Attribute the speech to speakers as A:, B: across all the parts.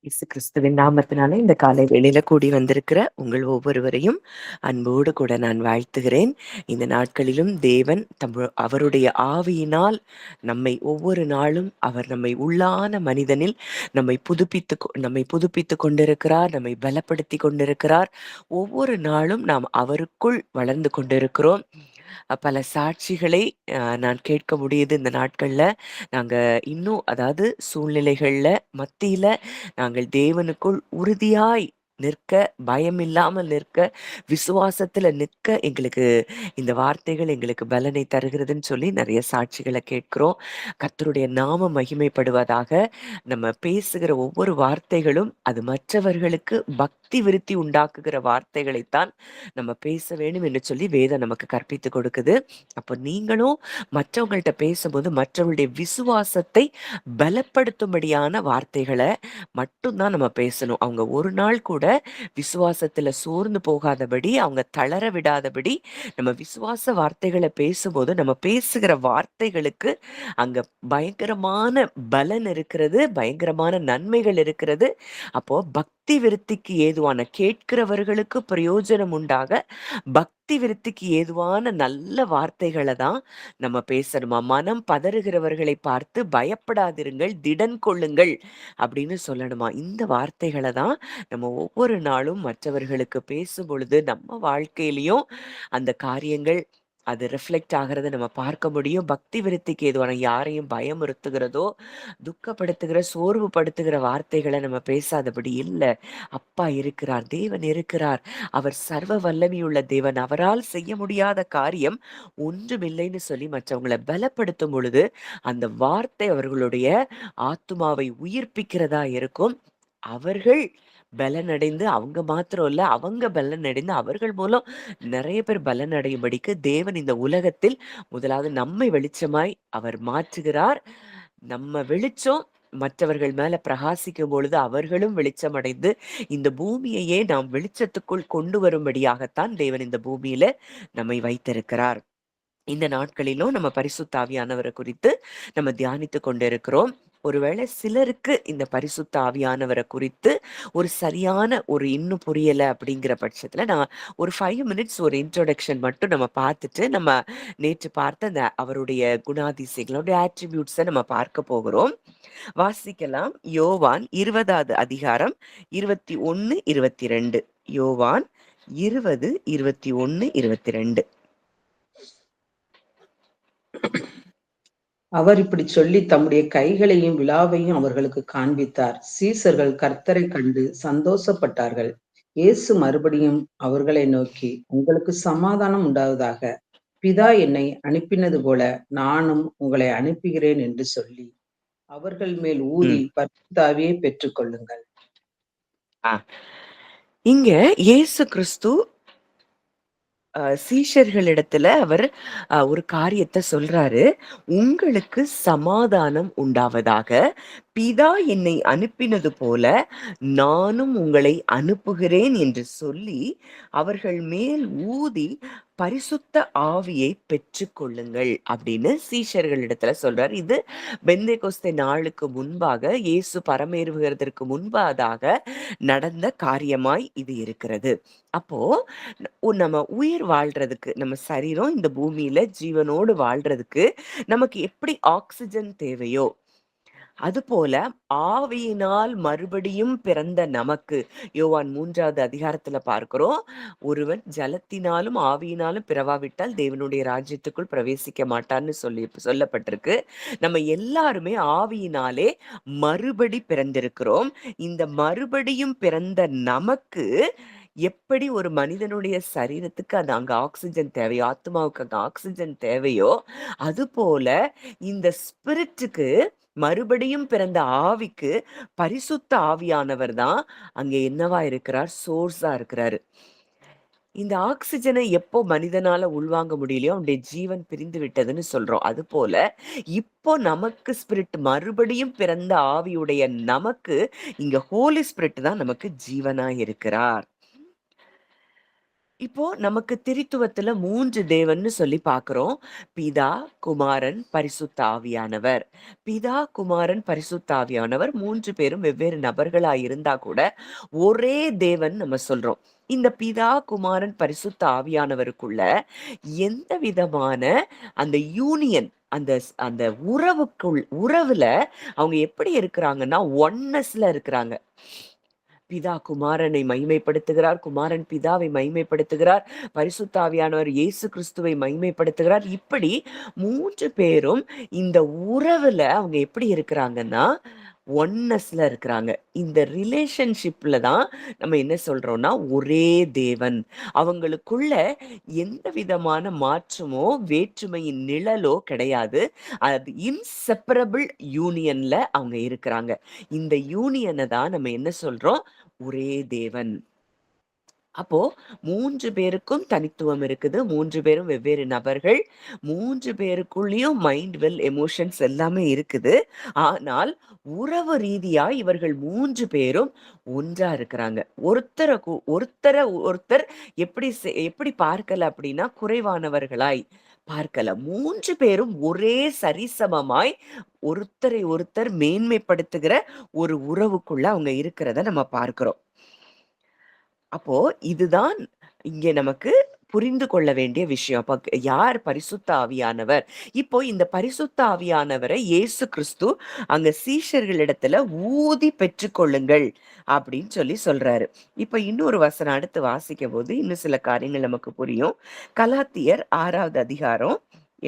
A: இயேசு கிறிஸ்துவின் நாமத்தினால இந்த காலை வேளையில கூடி வந்திருக்கிற உங்கள் ஒவ்வொருவரையும் அன்போடு கூட நான் வாழ்த்துகிறேன். இந்த நாட்களிலும் தேவன் அவருடைய ஆவியினால் ஒவ்வொரு நாளும் அவர் நம்மை உள்ளான மனிதனில் நம்மை புதுப்பித்து கொண்டிருக்கிறார், நம்மை பலப்படுத்தி கொண்டிருக்கிறார். ஒவ்வொரு நாளும் நாம் அவருக்குள் வளர்ந்து கொண்டிருக்கிறோம். பல சாட்சிகளை நான் கேட்க முடியுது இந்த நாட்கள்ல. நாங்க இன்னும் அதாவது சூழ்நிலைகள்ல மத்தியில நாங்கள் தேவனுக்குள் உறுதியாய் நிற்க, பயமில்லாமல் நிற்க, விசுவாசத்துல நிற்க எங்களுக்கு இந்த வார்த்தைகள் எங்களுக்கு பலனை தருகிறதுன்னு சொல்லி நெறைய சாட்சிகள கேட்கிறோம். கர்த்தருடைய நாமம் மகிமைப்படுவதாக. நம்ம பேசுகிற ஒவ்வொரு வார்த்தைகளும் அது மற்றவர்களுக்கு பக்தி விருத்தி உண்டாக்குகிற வார்த்தைகளைத்தான் நம்ம பேச வேண்டும் என்று சொல்லி வேதம் நமக்கு கற்பித்துக் கொடுக்குது. அப்போ நீங்களும் மற்றவங்கள்ட்ட பேசும்போது மற்றவங்களுடைய விசுவாசத்தை பலப்படுத்தும்படியான வார்த்தைகள மட்டும் தான் நம்ம பேசணும். அவங்க ஒரு நாள் கூட விசுவாசத்துல சோர்ந்து போகாதபடி, அவங்க தளர விடாதபடி நம்ம விசுவாச வார்த்தைகள பேசும்போது, நம்ம பேசுகிற வார்த்தைகளுக்கு அங்க பயங்கரமான பலன் இருக்கிறது, பயங்கரமான நன்மைகள் இருக்கிறது. அப்போ பக்தி விருத்திக்கு ஏதுவான கேட்கிறவர்களுக்கு பிரயோஜனம் உண்டாக, பக்தி விருத்திக்கு ஏதுவான நல்ல வார்த்தைகள தான் நம்ம பேசணுமா. மனம் பதறுகிறவர்களை பார்த்து பயப்படாதிருங்கள், திடன் கொள்ளுங்கள் அப்படின்னு சொல்லணுமா. இந்த வார்த்தைகள தான் நம்ம ஒவ்வொரு நாளும் மற்றவர்களுக்கு பேசும்பொழுது, நம்ம வாழ்க்கையிலயும் அந்த காரியங்கள் அது ரிஃப்ளெக்ட் ஆகுறத நம்ம பார்க்க முடியும். பக்தி விருத்திக்கு ஏதுவான யாரையும் பயமுறுத்துகிறதோ, துக்கப்படுத்துகிற, சோர்வுபடுத்துகிற வார்த்தைகள நம்ம பேசாதபடி இல்ல. அப்பா இருக்கிறார், தேவன் இருக்கிறார். அவர் சர்வ வல்லமையுள்ள தேவன். அவரால் செய்ய முடியாத காரியம் ஒன்றுமில்லைன்னு சொல்லி மற்றவங்கள பலப்படுத்தும் பொழுது, அந்த வார்த்தை அவர்களுடைய ஆத்துமாவை உயிர்ப்பிக்கிறதா இருக்கும். அவர்கள் பலனடைந்து அவங்க மாத்திரம் இல்ல, அவங்க பலனடைந்து அவர்கள் மூலம் நெறைய பேர் பலனடையும்படிக்கு தேவன் இந்த உலகத்தில் முதலாவது நம்மை வெளிச்சமாய் அவர் மாற்றுகிறார். நம்ம வெளிச்சம் மற்றவர்கள் மேல பிரகாசிக்கும் பொழுது அவர்களும் வெளிச்சமடைந்து இந்த பூமியையே நாம் வெளிச்சத்துக்குள் கொண்டு வரும்படியாகத்தான் தேவன் இந்த பூமியில நம்மை வைத்திருக்கிறார். இந்த நாட்களிலும் நம்ம பரிசுத்த ஆவியானவர குறித்து நம்ம தியானித்துக் கொண்டிருக்கிறோம். ஒருவேளை சிலருக்கு இந்த பரிசுத்த ஆவியானவர குறித்து ஒரு சரியான ஒரு இன்னும் புரியல அப்படிங்கிற பட்சத்துல நான் ஒரு 5 மினிட்ஸ் ஒரு இன்ட்ரோடக்ஷன் மட்டும் நம்ம பார்த்துட்டு நம்ம நேற்று பார்த்த அந்த அவருடைய குணாதிசயங்களுடைய ஆட்ரிபியூட்ஸை நம்ம பார்க்க போகிறோம். வாசிக்கலாம். யோவான் 20வது அதிகாரம் 21, 22. யோவான் 20, 21, 22.
B: அவர் இப்படி சொல்லி தம்முடைய கைகளையும் விலாவையும் அவர்களுக்கு காண்பித்தார். சீசர்கள் கர்த்தரைக் கண்டு சந்தோஷப்பட்டார்கள். இயேசு மறுபடியும் அவர்களை நோக்கி, உங்களுக்கு சமாதானம் உண்டாவதாக. பிதா என்னை அனுப்பினது போல நானும் உங்களை அனுப்புகிறேன் என்று சொல்லி அவர்கள் மேல் ஊதி பரிசுத்த ஆவியை பெற்றுக் கொள்ளுங்கள்.
A: இங்க இயேசு கிறிஸ்து சீஷர்களிடத்துல அவர் ஒரு காரியத்தை சொல்றாரு. உங்களுக்கு சமாதானம் உண்டாவதாக. பிதா என்னை அனுப்பினது போல நானும் உங்களை அனுப்புகிறேன் என்று சொல்லி அவர்கள் மேல் ஊதி பரிசுத்த ஆவியை பெற்றுக்கொள்ளுங்கள் அப்படின்னு சீஷர்களிடத்துல சொல்றார். இது பெந்தேகொஸ்தே நாளுக்கு முன்பாக இயேசு பரமேறுகிறதற்கு முன்பதாக நடந்த காரியமாய் இது இருக்கிறது. அப்போ நம்ம உயிர் வாழ்றதுக்கு, நம்ம சரீரம் இந்த பூமியில ஜீவனோடு வாழ்றதுக்கு நமக்கு எப்படி ஆக்சிஜன் தேவையோ, அதுபோல ஆவியினால் மறுபடியும் பிறந்த நமக்கு யோவான் 3வது அதிகாரத்துல பார்க்கிறோம். ஒருவன் ஜலத்தினாலும் ஆவியினாலும் பிறவாவிட்டால் தேவனுடைய ராஜ்யத்துக்குள் பிரவேசிக்க மாட்டான்னு சொல்லப்பட்டிருக்கு. நம்ம எல்லாருமே ஆவியினாலே மறுபடி பிறந்திருக்கிறோம். இந்த மறுபடியும் பிறந்த நமக்கு எப்படி ஒரு மனிதனுடைய சரீரத்துக்கு அது அங்க ஆக்சிஜன் தேவையோ, ஆத்மாவுக்கு அங்க ஆக்சிஜன் தேவையோ, அது போல இந்த ஸ்பிரிட்டுக்கு, மறுபடியும் பிறந்த ஆவிக்கு பரிசுத்த ஆவியானவர் தான் அங்க என்னவா இருக்கிறார்? சோர்ஸா இருக்கிறாரு. இந்த ஆக்சிஜனை எப்போ மனிதனால உள்வாங்க முடியலையோ அவனுடைய ஜீவன் பிரிந்து விட்டதுன்னு சொல்றோம். அது போல இப்போ நமக்கு ஸ்பிரிட் மறுபடியும் பிறந்த ஆவியுடைய நமக்கு இங்க ஹோலி ஸ்பிரிட் தான் நமக்கு ஜீவனா இருக்கிறார். இப்போ நமக்கு திரித்துவத்துல 3 தேவன்னு சொல்லி பார்க்கிறோம். பிதா, குமாரன், பரிசுத்த ஆவியானவர். பிதா, குமாரன், பரிசுத்த ஆவியானவர் 3 பேரும் வெவ்வேறு நபர்களா இருந்தா கூட, ஒரே தேவன் நம்ம சொல்றோம். இந்த பிதா, குமாரன், பரிசுத்த ஆவியானவருக்குள்ள எந்த விதமான அந்த யூனியன், அந்த உறவுல அவங்க எப்படி இருக்கிறாங்கன்னா, ஒன்னஸ்ல இருக்கிறாங்க. பிதா குமாரனை மகிமைப்படுத்துகிறார், குமாரன் பிதாவை மகிமைப்படுத்துகிறார், பரிசுத்த ஆவியானவர் இயேசு கிறிஸ்துவை மகிமைப்படுத்துகிறார். இப்படி 3 பேரும் இந்த உறவுல அவங்க எப்படி இருக்கிறாங்கன்னா, ஒன்னஸ்ல இருக்கிறாங்க. இந்த ரிலேஷன்ஷிப்ல தான் நம்ம என்ன சொல்றோம்னா, ஒரே தேவன். அவங்களுக்குள்ள எந்த விதமான மாற்றமோ, வேற்றுமையின் நிழலோ கிடையாது. அது இன்செப்பரபிள் யூனியன்ல அவங்க இருக்கிறாங்க. இந்த யூனியன தான் நம்ம என்ன சொல்றோம்? ஒரே தேவன். அப்போ 3 பேருக்கும் தனித்துவம் இருக்குது. 3 பேரும் வெவ்வேறு நபர்கள். 3 பேருக்குள்ளயும் மைண்ட், வில், எமோஷன்ஸ் எல்லாமே இருக்குது. ஆனால் உறவு ரீதியா இவர்கள் 3 பேரும் ஒன்றா இருக்கிறாங்க. ஒருத்தர ஒருத்தர் எப்படி பார்க்கல அப்படின்னா, குறைவானவர்களாய் பார்க்கல. 3 பேரும் ஒரே சரிசமமாய் ஒருத்தரை ஒருத்தர் மேன்மைப்படுத்துகிற ஒரு உறவுக்குள்ள அவங்க இருக்கிறத நம்ம பார்க்கிறோம். அப்போ இதுதான் இங்க நமக்கு புரிந்து கொள்ள வேண்டிய விஷயம். அப்ப யார் பரிசுத்த ஆவியானவர்? இப்போ இந்த பரிசுத்த ஆவியானவரை இயேசு கிறிஸ்து அங்க சீஷர்களிடத்துல ஊதி பெற்றுக்கொள்ளுங்கள் அப்படின்னு சொல்றாரு. இப்ப இன்னொரு வசனம் அடுத்து வாசிக்கும்போது இன்னும் சில காரியங்கள் நமக்கு புரியும். கலாத்தியர் 6வது அதிகாரம்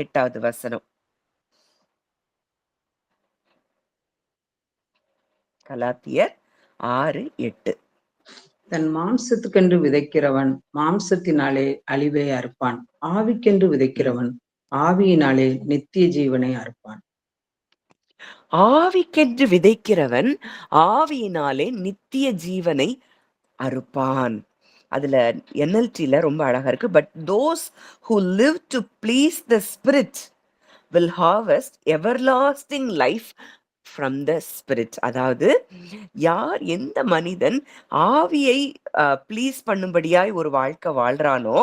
A: 8வது வசனம். கலாத்தியர் 6:8.
B: தன் மாம்சத்துக்கென்று விதைக்கிறவன் மாம்சத்தினாலே அழிவை அறுப்பான். ஆவிக்கென்று விதைக்கிறவன் ஆவியினாலே நித்திய ஜீவனை அறுப்பான்.
A: ஆவிக்கென்று விதைக்கிறவன் ஆவியினாலே நித்திய ஜீவனை அறுப்பான். அதுல NLTல ரொம்ப அழகா இருக்கு. But those who live to please the spirit will harvest everlasting life from the spirit. அதாவது எந்த மனிதன் ஆவியை ப்ளீஸ் பண்ணும்படியாய் ஒரு வாழ்க்கை வாழ்றானோ,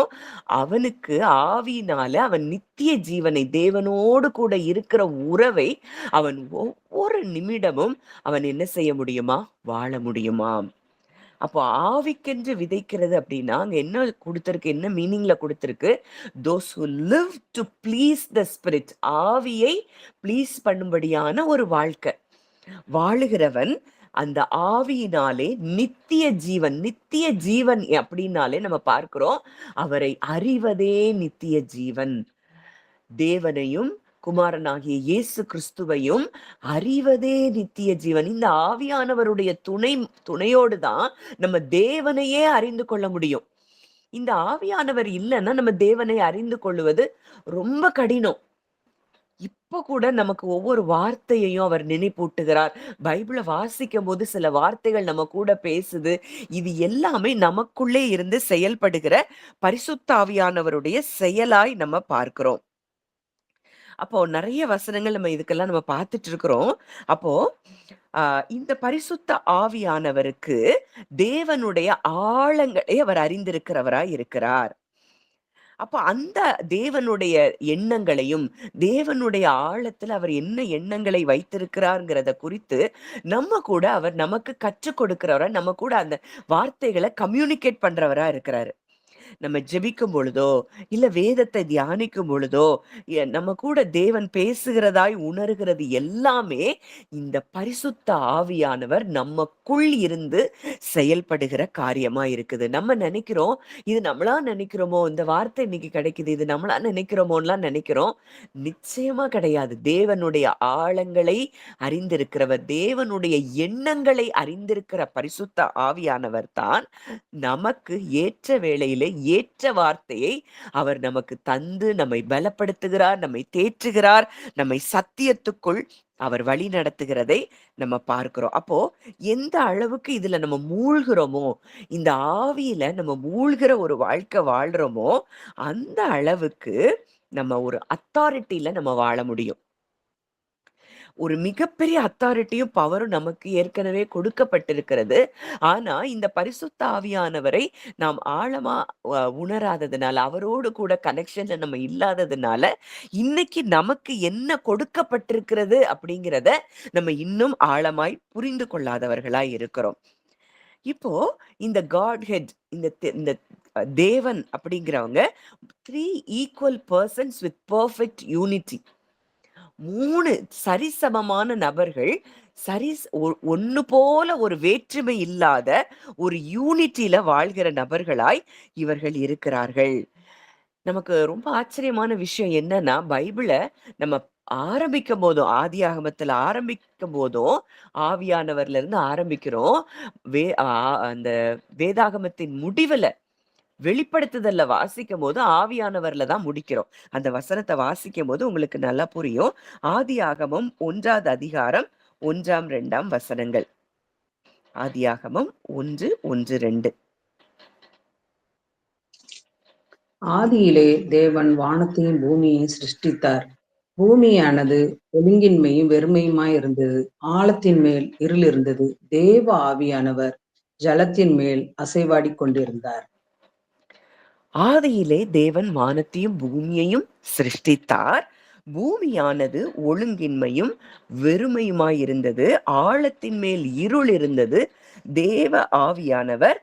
A: அவனுக்கு ஆவியினால அவன் நித்திய ஜீவனை, தேவனோடு கூட இருக்கிற உறவை அவன் ஒவ்வொரு நிமிடமும் அவன் என்ன செய்ய முடியுமா? வாழ முடியுமாம். அப்போ ஆவிக்கென்று விதைக்கிறது அப்படின்னா, அங்க என்ன குடுத்திருக்கு? என்ன மீனிங்ல குடுத்திருக்கு? Those who live to please the spirit. ஆவியை ப்ளீஸ் பண்ணும்படியான ஒரு வாழ்க்கை வாழுகிறவன் அந்த ஆவியினாலே நித்திய ஜீவன். நித்திய ஜீவன் அப்படின்னாலே நம்ம பார்க்கிறோம், அவரை அறிவதே நித்திய ஜீவன். தேவனையும் குமாரனாகிய இயேசு கிறிஸ்துவையும் அறிவதே நித்திய ஜீவன். இந்த ஆவியானவருடைய துணையோடு தான் நம்ம தேவனையே அறிந்து கொள்ள முடியும். இந்த ஆவியானவர் இல்லைன்னா நம்ம தேவனை அறிந்து கொள்வது ரொம்ப கடினம். இப்ப கூட நமக்கு ஒவ்வொரு வார்த்தையையும் அவர் நினைப்பூட்டுகிறார். பைபிள வாசிக்கும் போது சில வார்த்தைகள் நம்ம கூட பேசுது. இது எல்லாமே நமக்குள்ளே இருந்து செயல்படுகிற பரிசுத்த ஆவியானவருடைய செயலாய் நம்ம பார்க்கிறோம். அப்போ நெறைய வசனங்கள் நம்ம பார்த்துட்டு இருக்கிறோம். அப்போ இந்த பரிசுத்த ஆவியானவருக்கு தேவனுடைய ஆழங்களை அவர் அறிந்திருக்கிறவராய் இருக்கிறார். அப்ப அந்த தேவனுடைய எண்ணங்களையும், தேவனுடைய ஆழத்துல அவர் என்ன எண்ணங்களை வைத்திருக்கிறார்ங்கிறத குறித்து அவர் நமக்கு கற்றுக் கொடுக்கிறவரா, நம்ம கூட அந்த வார்த்தைகளை கம்யூனிகேட் பண்றவரா இருக்கிறாரு. நம்ம ஜெபிக்கும் பொழுதோ, இல்ல வேதத்தை தியானிக்கும் பொழுதோ, நம்ம கூட தேவன் பேசுகிறதாய் உணர்கிறது எல்லாமே இந்த பரிசுத்த ஆவியானவர் நமக்குள் இருந்து செயல்படுகிற காரியமா இருக்குது. நம்ம நினைக்கிறோம், இது நம்மளா நினைக்கிறோமோ, இந்த வார்த்தை இன்னைக்கு கிடைக்குது, இது நம்மளா நினைக்கிறோமோன்னுலாம் நினைக்கிறோம். நிச்சயமா கிடையாது. தேவனுடைய ஆழங்களை அறிந்திருக்கிறவர், தேவனுடைய எண்ணங்களை அறிந்திருக்கிற பரிசுத்த ஆவியானவர் தான் நமக்கு ஏற்ற வேளையிலே ஏற்ற வார்த்தையை அவர் நமக்கு தந்து நம்மை பலப்படுத்துகிறார், நம்மை தேற்றுகிறார், நம்மை சத்தியத்துக்குள் அவர் வழி நடத்துகிறதை நம்ம பார்க்கிறோம். அப்போ எந்த அளவுக்கு இதுல நம்ம மூழ்கிறோமோ, இந்த ஆவியில நம்ம மூழ்கிற ஒரு வாழ்க்கை வாழ்றோமோ, அந்த அளவுக்கு நம்ம ஒரு அத்தாரிட்டில நம்ம வாழ முடியும். ஒரு மிகப்பெரிய அத்தாரிட்டியும் பவரும் நமக்கு ஏற்கனவே கொடுக்கப்பட்டிருக்கிறது. ஆனா இந்த பரிசுத்த ஆவியானவரை நாம் ஆழமா உணராததுனால, அவரோடு கூட கனெக்ஷன்ல நம்ம இல்லாததுனால, இன்னைக்கு நமக்கு என்ன கொடுக்கப்பட்டிருக்கிறது அப்படிங்கிறத நம்ம இன்னும் ஆழமாய் புரிந்து கொள்ளாதவர்களாய் இருக்கிறோம். இப்போ இந்த காட் ஹெட், இந்த தேவன் அப்படிங்கிறவங்க 3 equal persons with perfect unity. 3 சரிசமமான நபர்கள், ஒண்ணு போல ஒரு வேற்றுமை இல்லாத ஒரு யூனிட்டில வாழ்கிற நபர்களாய் இவர்கள் இருக்கிறார்கள். நமக்கு ரொம்ப ஆச்சரியமான விஷயம் என்னன்னா, பைபிள நம்ம ஆரம்பிக்கும் போதும், ஆதியாகமத்துல ஆரம்பிக்கும் போதும், ஆவியானவர்ல இருந்து ஆரம்பிக்கிறோம். அந்த வேதாகமத்தின் முடிவுல, வெளிப்படுத்துதல்ல வாசிக்கும்போது ஆவியானவர்ல தான் முடிக்கிறோம். அந்த வசனத்த வாசிக்கும்போது உங்களுக்கு நல்லா புரியும். ஆதியாகமம் 1வது அதிகாரம் 1ஆம் 2ஆம் வசனங்கள். ஆதியாகமம் 1, 1, 2.
B: ஆதியிலே தேவன் வானத்தையும் பூமியையும் சிருஷ்டித்தார். பூமியானது ஒழுங்கின்மையும் வெறுமையுமாய் இருந்தது. ஆழத்தின் மேல் இருள் இருந்தது. தேவ ஆவியானவர் ஜலத்தின் மேல் அசைவாடிக் கொண்டிருந்தார்.
A: ஆதியிலே தேவன் வானத்தையும் பூமியையும் சிருஷ்டித்தார். பூமியானது ஒழுங்கின்மையும் வெறுமையுமாயிருந்தது. ஆழத்தின் மேல் இருள் இருந்தது. தேவ ஆவியானவர்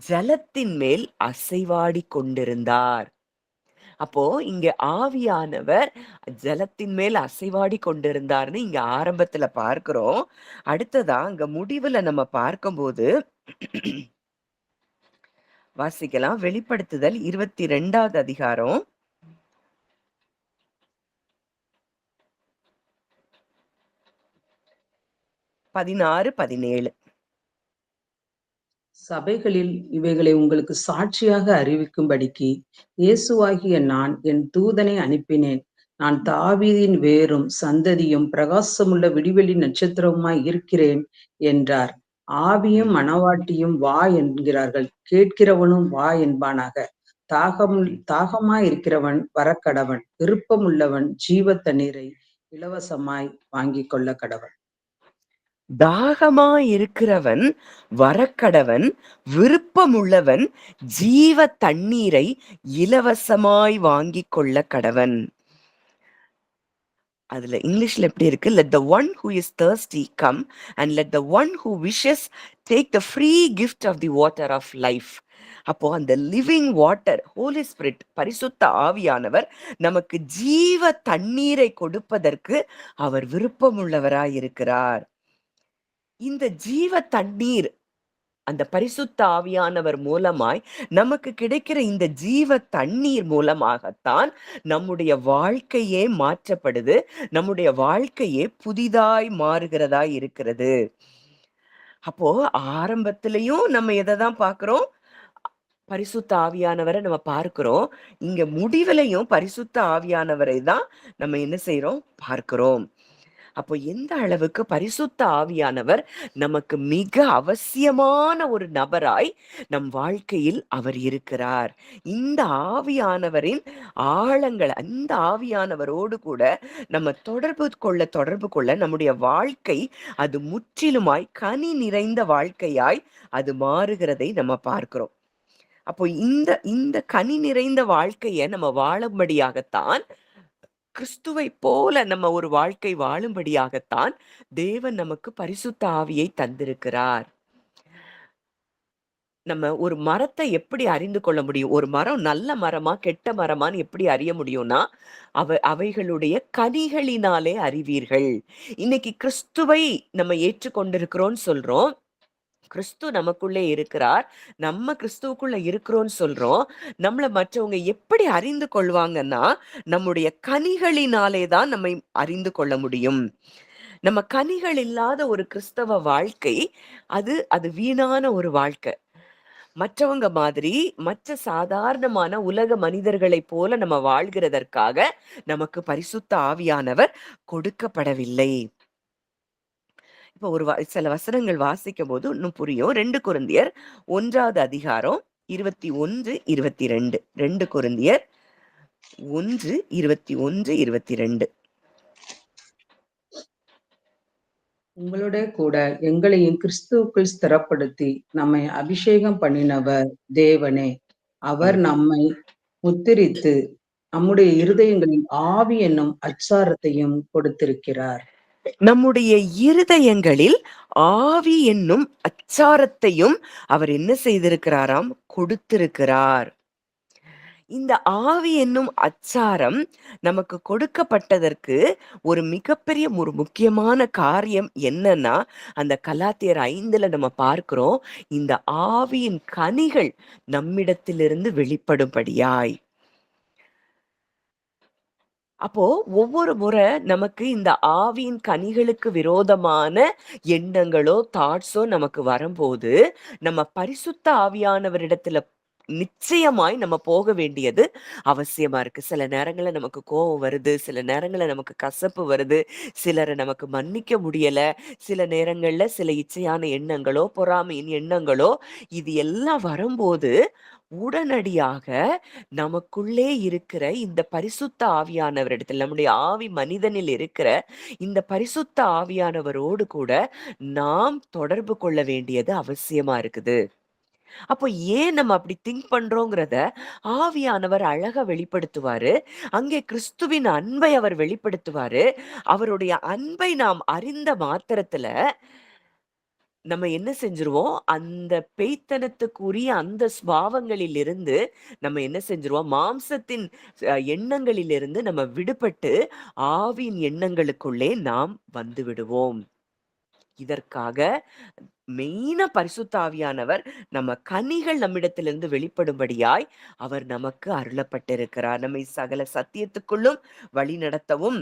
A: ஜலத்தின் மேல் அசைவாடி கொண்டிருந்தார். அப்போ இங்க ஆவியானவர் ஜலத்தின் மேல் அசைவாடி கொண்டிருந்தார்னு இங்க ஆரம்பத்துல பார்க்கிறோம். அடுத்ததா அங்க முடிவுல நம்ம பார்க்கும்போது வாசிக்கலாம். வெளிப்படுத்துதல் 22வது அதிகாரம் 16, 17.
B: சபைகளில் இவைகளை உங்களுக்கு சாட்சியாக அறிவிக்கும்படிக்கு இயேசுவாகிய நான் என் தூதனை அனுப்பினேன். நான் தாவீதின் வேரும் சந்ததியும் பிரகாசமுள்ள விடிவெளி நட்சத்திரவுமாய் இருக்கிறேன் என்றார். ஆவியும் மணவாட்டியும் வா என்கிறார்கள். கேட்கிறவனும் வா என்பானாக. தாகமாய் இருக்கிறவன் வரக்கடவன். விருப்பமுள்ளவன் ஜீவ தண்ணீரை இலவசமாய் வாங்கிக் கொள்ள கடவன்.
A: தாகமாயிருக்கிறவன் வரக்கடவன், விருப்பமுள்ளவன் ஜீவ தண்ணீரை இலவசமாய் வாங்கிக் கொள்ள கடவன். அதுல இங்கிலீஷ்ல எப்படி இருக்கு? let the one who is thirsty come and let the one who wishes take the free gift of the water of life. அப்போ அந்த லிவிங் வாட்டர், ஹோலி ஸ்பிரிட், பரிசுத்த ஆவியானவர் நமக்கு ஜீவ தண்ணீரை கொடுப்பதற்கு அவர் விருப்பமுள்ளவராய் இருக்கிறார். இந்த ஜீவ தண்ணீர், அந்த பரிசுத்த ஆவியானவர் மூலமாய் நமக்கு கிடைக்கிற இந்த ஜீவ தண்ணீர் மூலமாகத்தான் நம்முடைய வாழ்க்கையே மாற்றப்படுது. நம்முடைய வாழ்க்கையே புதிதாய் மாறுகிறதாய் இருக்கிறது. அப்போ ஆரம்பத்திலையும் நம்ம எதைதான் பார்க்கிறோம்? பரிசுத்த ஆவியானவரை நம்ம பார்க்கிறோம். இங்க முடிவிலையும் பரிசுத்த ஆவியானவரை தான் நம்ம என்ன செய்றோம்? பார்க்கிறோம். அப்போ எந்த அளவுக்கு பரிசுத்த ஆவியானவர் நமக்கு மிக அவசியமான ஒரு நபராய் நம் வாழ்க்கையில் அவர் இருக்கிறார். இந்த ஆவியானவரின் ஆழங்கள், அந்த ஆவியானவரோடு கூட நம்ம தொடர்பு கொள்ள நம்முடைய வாழ்க்கை அது முற்றிலுமாய் கனி நிறைந்த வாழ்க்கையாய் அது மாறுகிறதை நம்ம பார்க்கிறோம். அப்போ இந்த இந்த கனி நிறைந்த வாழ்க்கைய நம்ம வாழும்படியாகத்தான், கிறிஸ்துவை போல நம்ம ஒரு வாழ்க்கை வாழும்படியாகத்தான் தேவன் நமக்கு பரிசுத்த ஆவியை தந்திருக்கிறார். நம்ம ஒரு மரத்தை எப்படி அறிந்து கொள்ள முடியும்? ஒரு மரம் நல்ல மரமா கெட்ட மரமான்னு எப்படி அறிய முடியும்னா, அவைகளுடைய கனிகளினாலே அறிவீர்கள். இன்னைக்கு கிறிஸ்துவை நம்ம ஏற்றுக்கொண்டிருக்கிறோம்னு சொல்றோம். கிறிஸ்து நமக்குள்ளே இருக்கிறார். நம்ம கிறிஸ்துவுக்குள்ள இருக்கிறோம்னு சொல்றோம். நம்மள மற்றவங்க எப்படி அறிந்து கொள்வாங்கன்னா, நம்முடைய கனிகளினாலே தான் நம்மை அறிந்து கொள்ள முடியும். நம்ம கனிகள் இல்லாத ஒரு கிறிஸ்தவ வாழ்க்கை, அது வீணான ஒரு வாழ்க்கை. மற்றவங்க மாதிரி, மற்ற சாதாரணமான உலக மனிதர்களைப் போல நம்ம வாழ்கிறதற்காக நமக்கு பரிசுத்த ஆவியானவர் கொடுக்கப்படவில்லை. இப்ப சில வசனங்கள் வாசிக்கும்போது இன்னும் புரியும். 2 கொரிந்தியர் 1வது அதிகாரம் 21, 22. 2 கொரிந்தியர் 1, 21, 22.
B: உங்களோட கூட எங்களையும் கிறிஸ்துவுக்குள் ஸ்திரப்படுத்தி நம்மை அபிஷேகம் பண்ணினவர் தேவனே. அவர்
A: ம்.
B: நம்மை முத்திரித்து நம்முடைய இருதயங்களில் ஆவி என்னும் அச்சாரத்தையும் கொடுத்திருக்கிறார்.
A: நம்முடைய இருதயங்களில் ஆவி என்னும் அச்சாரத்தையும் அவர் என்ன செய்திருக்கிறாராம்? கொடுத்திருக்கிறார். இந்த ஆவி என்னும் அச்சாரம் நமக்கு கொடுக்கப்பட்டதற்கு ஒரு மிகப்பெரிய ஒரு முக்கியமான காரியம் என்னன்னா, அந்த கலாத்தியர் 5ல நம்ம பார்க்கிறோம். இந்த ஆவியின் கனிகள் நம்மிடத்திலிருந்து வெளிப்படும்படியாய். அப்போ ஒவ்வொரு முறை நமக்கு இந்த ஆவியின் கனிகளுக்கு விரோதமான எண்ணங்களோ, தாட்ஸோ நமக்கு வரும்போது, நம்ம பரிசுத்த ஆவியானவரிடத்துல நிச்சயமாய் நம்ம போக வேண்டியது அவசியமா இருக்கு. சில நேரங்கள்ல நமக்கு கோவம் வருது, சில நேரங்கள்ல நமக்கு கசப்பு வருது, சிலர நமக்கு மன்னிக்க முடியல, சில நேரங்கள்ல சில இச்சையான எண்ணங்களோ, பொறாமையின் எண்ணங்களோ, இது எல்லாம் வரும்போது, உடனடியாக நமக்குள்ளே இருக்கிற இந்த பரிசுத்த ஆவியானவரிடத்தில் நம்முடைய ஆவி மனிதனில் இருக்கிற இந்த பரிசுத்த ஆவியானவரோடு கூட நாம் தொடர்பு கொள்ள வேண்டியது அவசியமா இருக்குது. அப்போ ஏன் நம்ம அப்படி திங்க் பண்றோங்கிறத ஆவியானவர் அழகா வெளிப்படுத்துவாரு. அங்கே கிறிஸ்துவின் அன்பை அவர் வெளிப்படுத்துவாரு. அவருடைய அன்பை நாம் அறிந்த மாத்திரத்துல நம்ம என்ன செஞ்சுருவோம், அந்த பேய்த்தனத்துக்குரிய அந்த சுபாவங்களிலிருந்து நம்ம என்ன செஞ்சுருவோம், மாம்சத்தின் எண்ணங்களிலிருந்து நம்ம விடுபட்டு, ஆவியின் எண்ணங்களுக்குள்ளே நாம் வந்து விடுவோம். இதற்காக மெயினா பரிசுத்த ஆவியானவர் நம்ம கனிகள் நம்மிடத்திலிருந்து வெளிப்படும்படியாய் அவர் நமக்கு அருளப்பட்டிருக்கிறார். நம்மை சகல சத்தியத்துக்குள்ளும் வழிநடத்தவும்,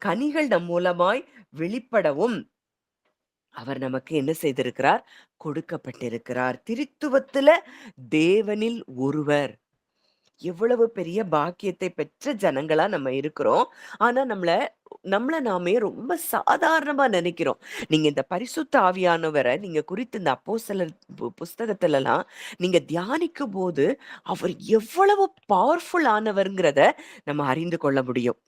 A: கனிகள் நம் மூலமாய் வெளிப்படவும் அவர் நமக்கு என்ன செய்திருக்கிறார்? கொடுக்கப்பட்டிருக்கிறார். திருத்துவத்துல தேவனில் ஒருவர். எவ்வளவு பெரிய பாக்கியத்தை பெற்ற ஜனங்களா நம்ம இருக்கிறோம். ஆனா நம்மள நம்மள நாமே ரொம்ப சாதாரணமா நினைக்கிறோம். நீங்க இந்த பரிசுத்த ஆவியானவர நீங்க குறித்து இந்த அப்போஸ்தலர் புஸ்தகத்துலலாம் நீங்க தியானிக்கும்போது, அவர் எவ்வளவு பவர்ஃபுல் ஆனவர்ங்கிறத நம்ம அறிந்து கொள்ள முடியும்.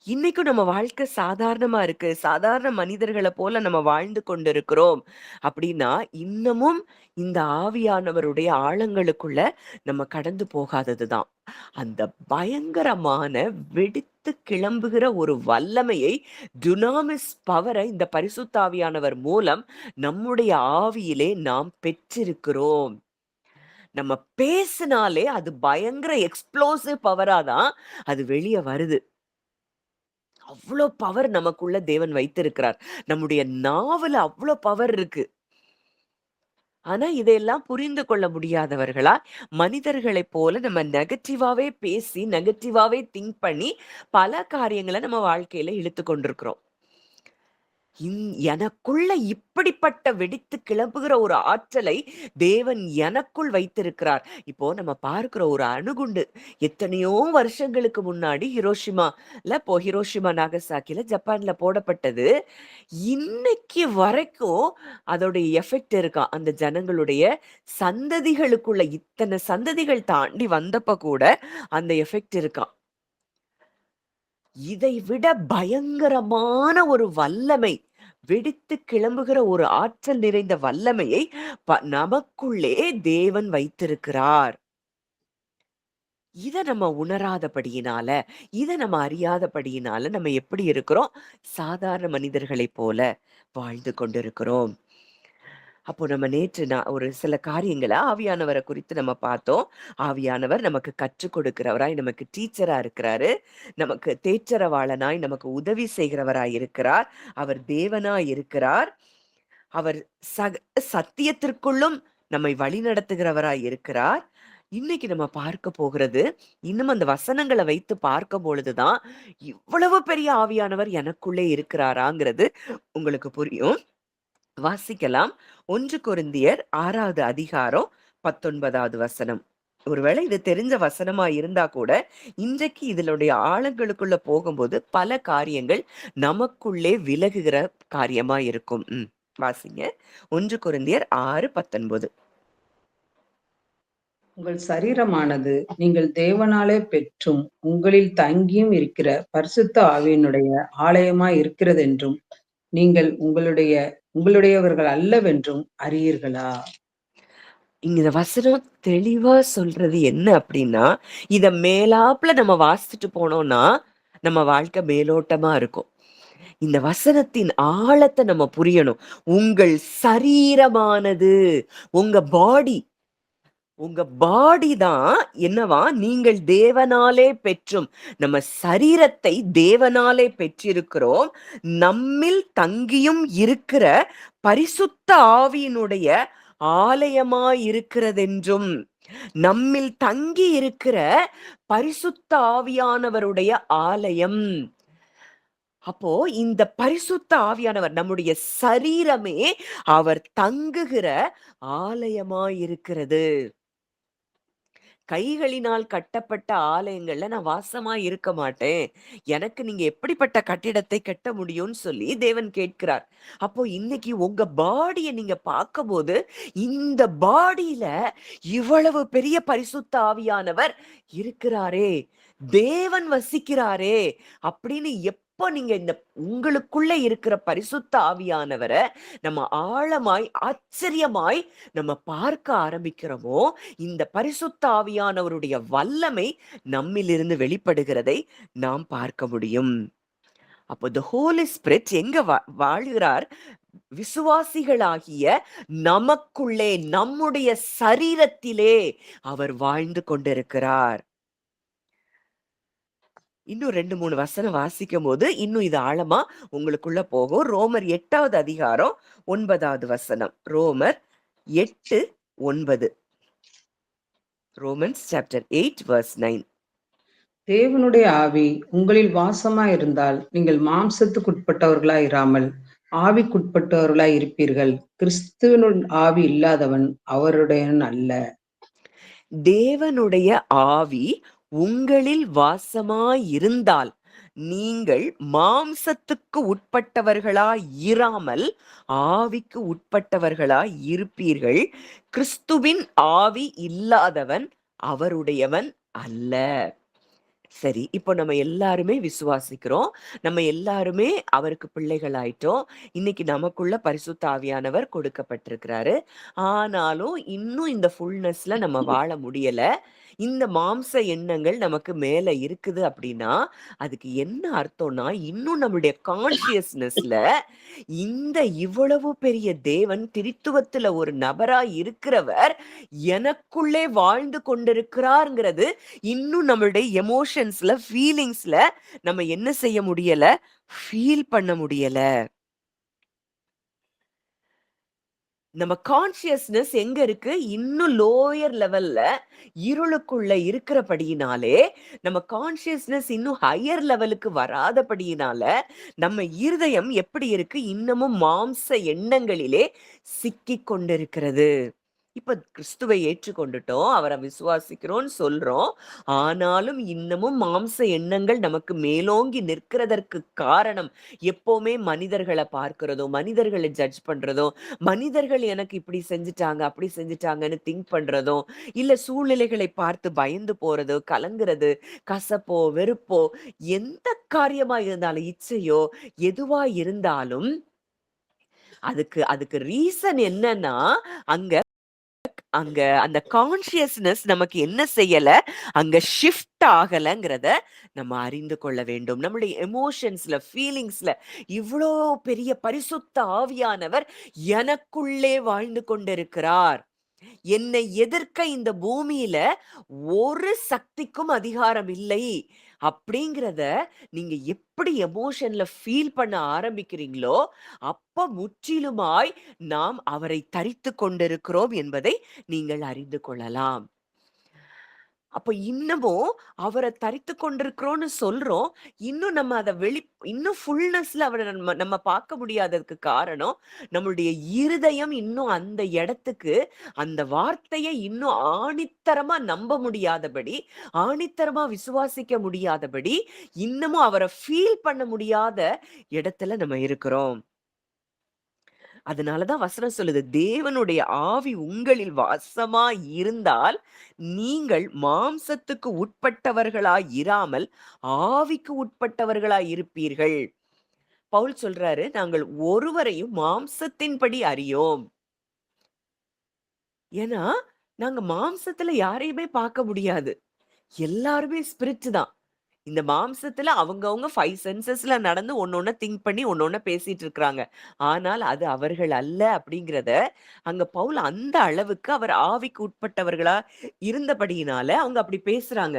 A: இன்னைக்கும் நம்ம வாழ்க்கை சாதாரணமா இருக்கு. சாதாரண மனிதர்கள போல நம்ம வாழ்ந்து கொண்டிருக்கிறோம். அப்படின்னா, இன்னமும் இந்த ஆவியானவருடைய ஆழங்களுக்குள்ள நம்ம கடந்து போகாததுதான். அந்த பயங்கரமான வெடித்து கிளம்புகிற ஒரு வல்லமையை, டுனாமிஸ் பவர இந்த பரிசுத்த ஆவியானவர் மூலம் நம்முடைய ஆவியிலே நாம் பெற்றிருக்கிறோம். நம்ம பேசினாலே அது பயங்கர எக்ஸ்ப்ளோசிவ் பவரா தான் அது வெளிய வருது. அவ்ளோ பவர் நமக்குள்ள தேவன் வைத்திருக்கிறார். நம்முடைய நாவுல அவ்ளோ பவர் இருக்கு. ஆனா, இதையெல்லாம் புரிந்து கொள்ள முடியாதவர்களா, மனிதர்களைப் போல நம்ம நெகட்டிவாவே பேசி, நெகட்டிவாவே திங்க் பண்ணி, பல காரியங்கள நம்ம வாழ்க்கையில இழுத்துக் கொண்டிருக்கிறோம். எனக்குள்ள இப்படிப்பட்ட வெடித்து கிளம்புகிற ஒரு ஆற்றலை தேவன் எனக்குள் வைத்திருக்கிறார். இப்போ நம்ம பார்க்கிற ஒரு அணுகுண்டு எத்தனையோ வருஷங்களுக்கு முன்னாடி ஹிரோஷிமா நாகசாக்கில ஜப்பான்ல போடப்பட்டது. இன்னைக்கு வரைக்கும் அதோடைய எஃபெக்ட் இருக்காம். அந்த ஜனங்களுடைய சந்ததிகளுக்குள்ள இத்தனை சந்ததிகள் தாண்டி வந்தப்ப கூட அந்த எஃபெக்ட் இருக்காம். இதை விட பயங்கரமான ஒரு வல்லமை, வெடித்து கிளம்புகிற ஒரு ஆற்றல் நிறைந்த வல்லமையை நமக்குள்ளே தேவன் வைத்திருக்கிறார். இத நம்ம உணராதபடியினால, இத நம்ம அறியாதபடியினால நம்ம எப்படி இருக்கிறோம்? சாதாரண மனிதர்களைப் போல வாழ்ந்து கொண்டிருக்கிறோம். அப்போ நம்ம நேற்று ஒரு சில காரியங்கள ஆவியானவர குறித்து நம்ம பார்த்தோம். ஆவியானவர் நமக்கு கற்றுக் கொடுக்கிறவராய், நமக்கு டீச்சரா இருக்கிறாரு. நமக்கு தேற்றரவாளனாய், நமக்கு உதவி செய்கிறவராய் இருக்கிறார். அவர் தேவனாய் இருக்கிறார். அவர் சத்தியத்திற்குள்ளும் நம்மை வழிநடத்துகிறவராய் இருக்கிறார். இன்னைக்கு நம்ம பார்க்க போகிறது, இன்னும் அந்த வசனங்கள வைத்து பார்க்கும் பொழுதுதான், இவ்வளவு பெரிய ஆவியானவர் எனக்குள்ளே இருக்கிறாராங்கிறது உங்களுக்கு புரியும். வாசிக்கலாம். 1 கொரிந்தியர் 6வது அதிகாரம் 19வது வசனம். ஒருவேளை இது தெரிஞ்ச வசனமா இருந்தா கூட, இன்றைக்கு இதனுடைய ஆழங்களுக்குள்ள போகும்போது பல காரியங்கள் நமக்குள்ளே விலகுகிற காரியமா இருக்கும். வாசிங்க. 1 கொரிந்தியர் 6:19.
B: உங்கள் சரீரமானது நீங்கள் தேவனாலே பெற்றும் உங்களில் தங்கியும் இருக்கிற பரிசுத்த ஆவியினுடைய ஆலயமாய் இருக்கிறதென்றும் நீங்கள் உங்களுடையவர்கள் அல்லவென்றும் அறியீர்களா?
A: இங்க இந்த வசனம் தெளிவா சொல்றது என்ன அப்படின்னா, இத மேலாப்புல நம்ம வாசிச்சுட்டு போனோம்னா, நம்ம வாழ்க்கை மேலோட்டமா இருக்கும். இந்த வசனத்தின் ஆழத்தை நம்ம புரியணும். உங்கள் சரீரமானது, உங்க பாடி தான் என்னவா, நீங்கள் தேவனாலே பெற்றும், நம்ம சரீரத்தை தேவனாலே பெற்றிருக்கிறோம். நம்மில் தங்கியும் இருக்கிற பரிசுத்த ஆவியினுடைய ஆலயமாய் இருக்கிறதென்றும், நம்மில் தங்கி இருக்கிற பரிசுத்த ஆவியானவருடைய ஆலயம். அப்போ இந்த பரிசுத்த ஆவியானவர் நம்முடைய சரீரமே அவர் தங்குகிற ஆலயமாய் இருக்கிறது. கைகளினால் கட்டப்பட்ட ஆலயங்கள்ல நான் வாசமா இருக்க மாட்டேன். எனக்கு நீங்க எப்படிப்பட்ட கட்டிடத்தை கட்ட முடியும்னு சொல்லி தேவன் கேட்கிறார். அப்போ இன்னைக்கு உங்க பாடிய நீங்க பார்க்கும்போது, இந்த பாடியில இவ்வளவு பெரிய பரிசுத்த ஆவியானவர் இருக்கிறாரே, தேவன் வசிக்கிறாரே அப்படின்னு எப்ப நீங்க இந்த உங்களுக்குள்ள இருக்கிற பரிசுத்த ஆவியானவர நம்ம ஆழமாய், ஆச்சரியமாய் நம்ம பார்க்க ஆரம்பிக்கிறோமோ, இந்த பரிசுத்த ஆவியானவருடைய வல்லமை நம்மிலிருந்து வெளிப்படுகிறதை நாம் பார்க்க முடியும். அப்போ தி ஹோலி ஸ்பிரிட் எங்க வாழுகிறார்? விசுவாசிகளாகிய நமக்குள்ளே, நம்முடைய சரீரத்திலே அவர் வாழ்ந்து கொண்டிருக்கிறார். இன்னும் 2, 3 வசனம் வாசிக்கும்போது, இன்னும் இது ஆழமா உங்களுக்குள்ள போகும். ரோமர் 8வது அதிகாரம் 9வது வசனம். ரோமர் 8:9. Romans chapter 8 verse 9.
B: தேவனுடைய ஆவி உங்களில் வாசமாயிருந்தால், நீங்கள் மாம்சத்துக்குட்பட்டவர்களாய் இராமல் ஆவிக்குட்பட்டவர்களாய் இருப்பீர்கள். கிறிஸ்துவினுள் ஆவி இல்லாதவன் அவருடையவன் அல்ல.
A: தேவனுடைய ஆவி உங்களில் வாசமாயிருந்தால், நீங்கள் மாம்சத்துக்கு உட்பட்டவர்களாய் இராமல் ஆவிக்கு உட்பட்டவர்களாய் இருப்பீர்கள். கிறிஸ்துவின் ஆவி இல்லாதவன் அவருடையவன் அல்ல. சரி, இப்போ நம்ம எல்லாருமே விசுவாசிக்கிறோம். நம்ம எல்லாருமே அவருக்கு பிள்ளைகள் ஆயிட்டோம். இன்னைக்கு நமக்குள்ள பரிசுத்த ஆவியானவர் கொடுக்கப்பட்டிருக்கிறாரு. ஆனாலும் இன்னும் இந்த ஃபுல்னஸ்ல நம்ம வாழ முடியல. இந்த மாம்ச எண்ணங்கள் நமக்கு மேல இருக்குது அப்படின்னா, அதுக்கு என்ன அர்த்தம்னா, இன்னும் நம்மளுடைய கான்ஷியஸ்னஸ்ல இந்த இவ்வளவு பெரிய தேவன் திரித்துவத்துல ஒரு நபராய் இருக்கிறவர் எனக்குள்ளே வாழ்ந்து கொண்டிருக்கிறார்ங்கிறது இன்னும் நம்மளுடைய எமோஷன்ஸ்ல, ஃபீலிங்ஸ்ல நம்ம என்ன செய்ய முடியல? ஃபீல் பண்ண முடியல. நம்ம கான்ஷியஸ்னஸ் எங்க இருக்கு? இன்னும் லோயர் லெவல்ல இருளுக்குள்ள இருக்கிறபடியினாலே, நம்ம கான்ஷியஸ்னஸ் இன்னும் ஹையர் லெவலுக்கு வராதபடியினால, நம்ம இருதயம் எப்படி இருக்கு? இன்னமும் மாம்ச எண்ணங்களிலே சிக்கிக் கொண்டிருக்கிறது. இப்ப கிறிஸ்துவை ஏற்றுக்கொண்டுட்டோம். அவரை விசுவாசிக்கிறோம்னு சொல்றோம். ஆனாலும் இன்னமும் மாம்ச எண்ணங்கள் நமக்கு மேலோங்கி நிற்கிறதற்கு காரணம், எப்பவுமே மனிதர்களை பார்க்கிறதும், மனிதர்களை ஜட்ஜ் பண்றதும், மனிதர்கள் எனக்கு இப்படி செஞ்சுட்டாங்க, அப்படி செஞ்சுட்டாங்கன்னு திங்க் பண்றதும், இல்ல சூழ்நிலைகளை பார்த்து பயந்து போறது, கலங்குறது, கசப்போ, வெறுப்போ, எந்த காரியமா இருந்தாலும், இச்சையோ, எதுவா இருந்தாலும், அதுக்கு அதுக்கு ரீசன் என்னன்னா, அங்க அங்க அந்த கான்ஷியஸ்னஸ் நமக்கு என்ன செய்யல, அங்க ஷிஃப்ட் ஆகலங்கிறத நம்ம அறிந்து கொள்ள வேண்டும். நம்முடைய எமோஷன்ஸ்ல, ஃபீலிங்ஸ்ல இவ்ளோ பெரிய பரிசுத்த ஆவியானவர் எனக்குள்ளே வாழ்ந்து கொண்டிருக்கிறார். என்னை எதிர்க்க இந்த பூமியில ஒரு சக்திக்கும் அதிகாரம் இல்லை அப்படிங்கிறத நீங்க எப்படி எமோஷன்ல ஃபீல் பண்ண ஆரம்பிக்கிறீங்களோ, அப்ப முற்றிலுமாய் நாம் அவரை தரித்துக் கொண்டிருக்கிறோம் என்பதை நீங்கள் அறிந்து கொள்ளலாம். அப்ப இன்னமும் அவர தரித்துக் கொண்டிருக்கிறோம்னு சொல்றோம். இன்னும் நம்ம அத இன்னும் ஃபுல்னஸ்ல அவர நம்ம நம்ம பார்க்க முடியாததுக்கு காரணம், நம்மளுடைய இருதயம் இன்னும் அந்த இடத்துக்கு, அந்த வார்த்தைய இன்னும் ஆணித்தரமா நம்ப முடியாதபடி, ஆணித்தரமா விசுவாசிக்க முடியாதபடி, இன்னமும் அவர ஃபீல் பண்ண முடியாத இடத்துல நம்ம இருக்கிறோம். அதனாலதான் வசனம் சொல்லுது, தேவனுடைய ஆவி உங்களில் வாசமாய் இருந்தால், நீங்கள் மாம்சத்துக்கு உட்பட்டவர்களாய் இராமல், ஆவிக்கு உட்பட்டவர்களாய் இருப்பீர்கள். பவுல் சொல்றாரு, நாங்கள் ஒருவரையும் மாம்சத்தின்படி அறியோம். ஏன்னா, நாங்க மாம்சத்துல யாரையுமே பார்க்க முடியாது. எல்லாருமே ஸ்பிரிட் தான். இந்த மாம்சத்துல அவங்கவங்க 5 சென்சஸ்ல நடந்து ஒண்ணொண்ண திங்க் பண்ணி ஒண்ணொண்ண பேசிட்டு இருக்காங்க. ஆனால் அது அவர்கள் அல்ல அப்படிங்கிறத அங்க பவுல் அந்த அளவுக்கு அவர் ஆவிக்கு உட்பட்டவர்களா இருந்தபடியினால அவங்க அப்படி பேசுறாங்க.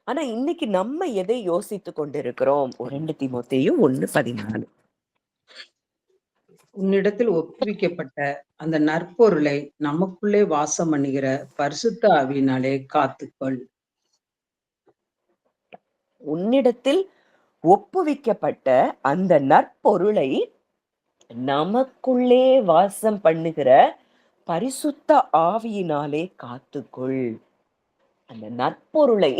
A: ஆனா இன்னைக்கு நம்ம எதை யோசித்துக் கொண்டிருக்கிறோம்? 2 தீமோத்தேயு 1:14.
B: உன்னிடத்தில் ஒப்புவிக்கப்பட்ட அந்த நற்பொருளை நமக்குள்ளே வாசம் பண்ணுகிற பரிசுத்த ஆவியினாலே காத்துக்கொள்.
A: உன்னிடத்தில் ஒப்புவிக்கப்பட்ட அந்த நற்பொருளை நமக்குள்ளே வாசம் பண்ணுகிற பரிசுத்த ஆவியினாலே காத்துக்கொள். அந்த நற்பொருளை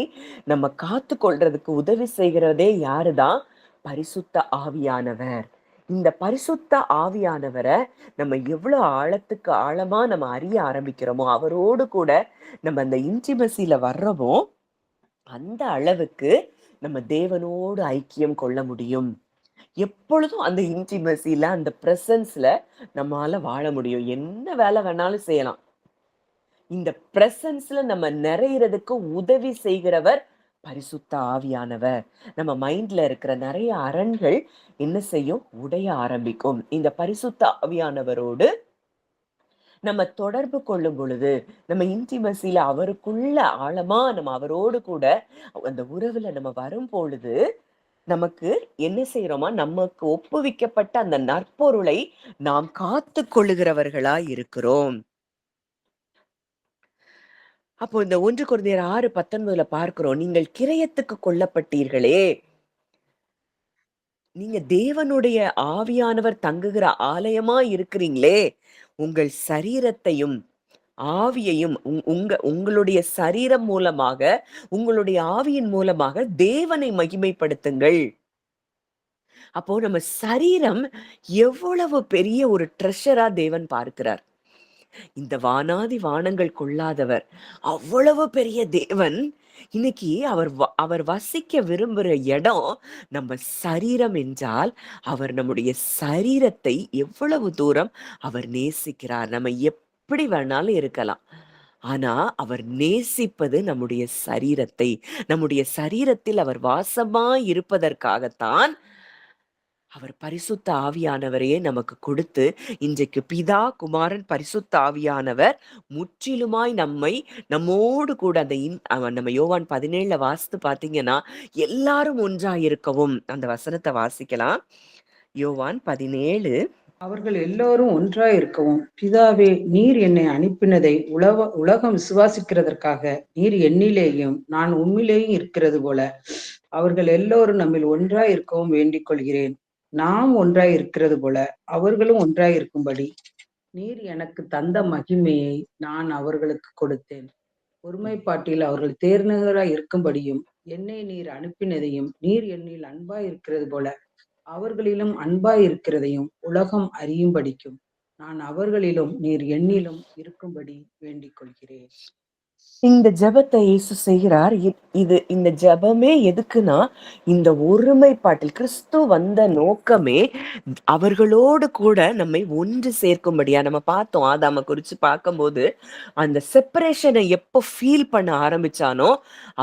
A: நம்ம காத்து கொள்றதுக்கு உதவி செய்கிறதே யாருதான்? பரிசுத்த ஆவியானவர். இந்த பரிசுத்த ஆவியானவரை நம்ம எவ்வளவு ஆழத்துக்கு ஆழமா நம்ம அறிய ஆரம்பிக்கிறோமோ, அவரோடு கூட நம்ம அந்த இன்டிமசில வர்றோமோ, அந்த அளவுக்கு நம்ம தேவனோடு ஐக்கியம் கொள்ள முடியும். எப்பொழுதும் அந்த இன்டிமசில, அந்த பிரசன்ஸ்ல நம்மால வாழ முடியும். என்ன வேலை வேணாலும் செய்யலாம். இந்த பிரசன்ஸ்ல நம்ம நிறையறதுக்கு உதவி செய்கிறவர் பரிசுத்த ஆவியானவர். நம்ம மைண்ட்ல இருக்கிற நிறைய அரண்கள் என்ன செய்யும்? உடைய ஆரம்பிக்கும். இந்த பரிசுத்த ஆவியானவரோடு நம்ம தொடர்பு கொள்ளும் பொழுது, நம்ம இன்டிமசில அவருக்குள்ள ஆழமா நம்ம அவரோடு கூட அந்த உறவுல நம்ம வரும் பொழுது, நமக்கு என்ன செய்றோமா? நமக்கு ஒப்புவிக்கப்பட்ட அந்த நற்பொருளை நாம் காத்துக் கொள்ளுகிறவர்களாய் இருக்கிறோம். அப்போ இந்த 1 கொரிந்தியர் 6:19 பார்க்கிறோம். நீங்கள் கிரயத்துக்கு கொல்லப்பட்டீர்களே. நீங்க தேவனுடைய ஆவியானவர் தங்குகிற ஆலயமா இருக்கிறீங்களே. உங்கள் சரீரத்தையும், ஆவியையும் உங்களுடைய சரீரம் மூலமாக, உங்களுடைய ஆவியின் மூலமாக தேவனை மகிமைப்படுத்துங்கள். அப்போ நம்ம சரீரம் எவ்வளவு பெரிய ஒரு ட்ரெஷரா தேவன் பார்க்கிறார். இந்த வானாதி வானங்கள் கொள்ளாதவர். அவ்வளவு பெரிய தேவன், இன்னைக்கு அவர் வசிக்க விரும்புற இடம் நம்ம சரீரம் என்றால், அவர் நம்முடைய சரீரத்தை எவ்வளவு தூரம் அவர் நேசிக்கிறார். நம்ம எப்படி வேணாலும் இருக்கலாம். ஆனா, அவர் நேசிப்பது நம்முடைய சரீரத்தை. நம்முடைய சரீரத்தில் அவர் வாசமாய் இருப்பதற்காகத்தான் அவர் பரிசுத்த ஆவியானவரையே நமக்கு கொடுத்து, இன்றைக்கு பிதா, குமாரன், பரிசுத்த ஆவியானவர் முற்றிலுமாய் நம்மோடு கூட அந்த நம்ம யோவான் 17 வாசித்து பார்த்தீங்கன்னா, எல்லாரும் ஒன்றாய் இருக்கவும் அந்த வசனத்தை வாசிக்கலாம். யோவான் 17.
B: அவர்கள் எல்லோரும் ஒன்றாய் இருக்கவும், பிதாவே, நீர் என்னை அனுப்பினதை உலகம் விசுவாசிக்கிறதற்காக நீர் என்னிலேயும் நான் உம்மிலேயும் இருக்கிறது போல, அவர்கள் எல்லோரும் நம்மில் ஒன்றாய் இருக்கவும் வேண்டிக் கொள்கிறேன். நாம் ஒன்றாய் இருக்கிறது போல அவர்களும் ஒன்றாய் இருக்கும்படி நீர் எனக்கு தந்த மகிமையை நான் அவர்களுக்கு கொடுத்தேன். ஒருமைப்பாட்டில் அவர்கள் தேர்ந்தவராய் இருக்கும்படியும், என்னை நீர் அனுப்பினதையும் நீர் என்னில் அன்பாய் இருக்கிறது போல அவர்களிலும் அன்பாய் இருக்கிறதையும் உலகம் அறியும்படிக்கும் நான் அவர்களிலும் நீர் என்னிலும் இருக்கும்படி வேண்டிக் கொள்கிறேன்.
A: இந்த ஜெபத்தை இயேசு செய்கிறார். இந்த ஜெபமே எதுக்குன்னா, இந்த ஒருமைப்பாட்டில் கிறிஸ்து வந்த நோக்கமே அவர்களோடு கூட நம்மை ஒன்று சேர்க்கும்படியா. நம்ம பார்த்தோம் ஆதாம குறிச்சு பார்க்கும்போது, அந்த செப்பரேஷனை எப்போ ஃபீல் பண்ண ஆரம்பிச்சானோ,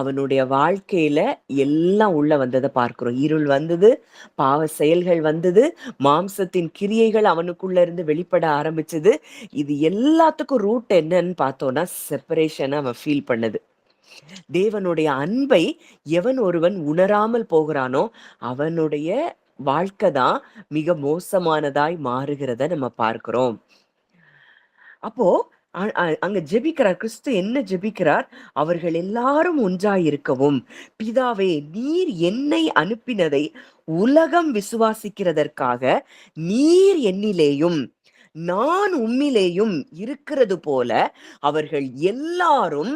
A: அவனுடைய வாழ்க்கையில எல்லாம் உள்ள வந்ததை பார்க்கிறோம். இருள் வந்தது, பாவ செயல்கள் வந்தது, மாம்சத்தின் கிரியைகள் அவனுக்குள்ள இருந்து வெளிப்பட ஆரம்பிச்சது. இது எல்லாத்துக்கும் ரூட் என்னன்னு பார்த்தோம்னா, செப்பரேஷனை அவன் ஃபீல் பண்ணது. தேவனுடைய அன்பை எவன் ஒருவன் உணராமல் போகிறானோ, அவனுடைய வாழ்க்கை தான் மிக மோசமானதாய் மாறுகிறத நம்ம பார்க்கிறோம். அப்போ அங்க ஜெபிக்கிறார். கிறிஸ்து என்ன ஜெபிக்கிறார்? அவர்கள் எல்லாரும் ஒன்றாய் இருக்கவும், பிதாவே, நீர் என்னை அனுப்பினதை உலகம் விசுவாசிக்கிறதற்காக நீர் என்னிலேயும் நான் உம்மிலேயும் இருக்கிறது போல அவர்கள் எல்லாரும்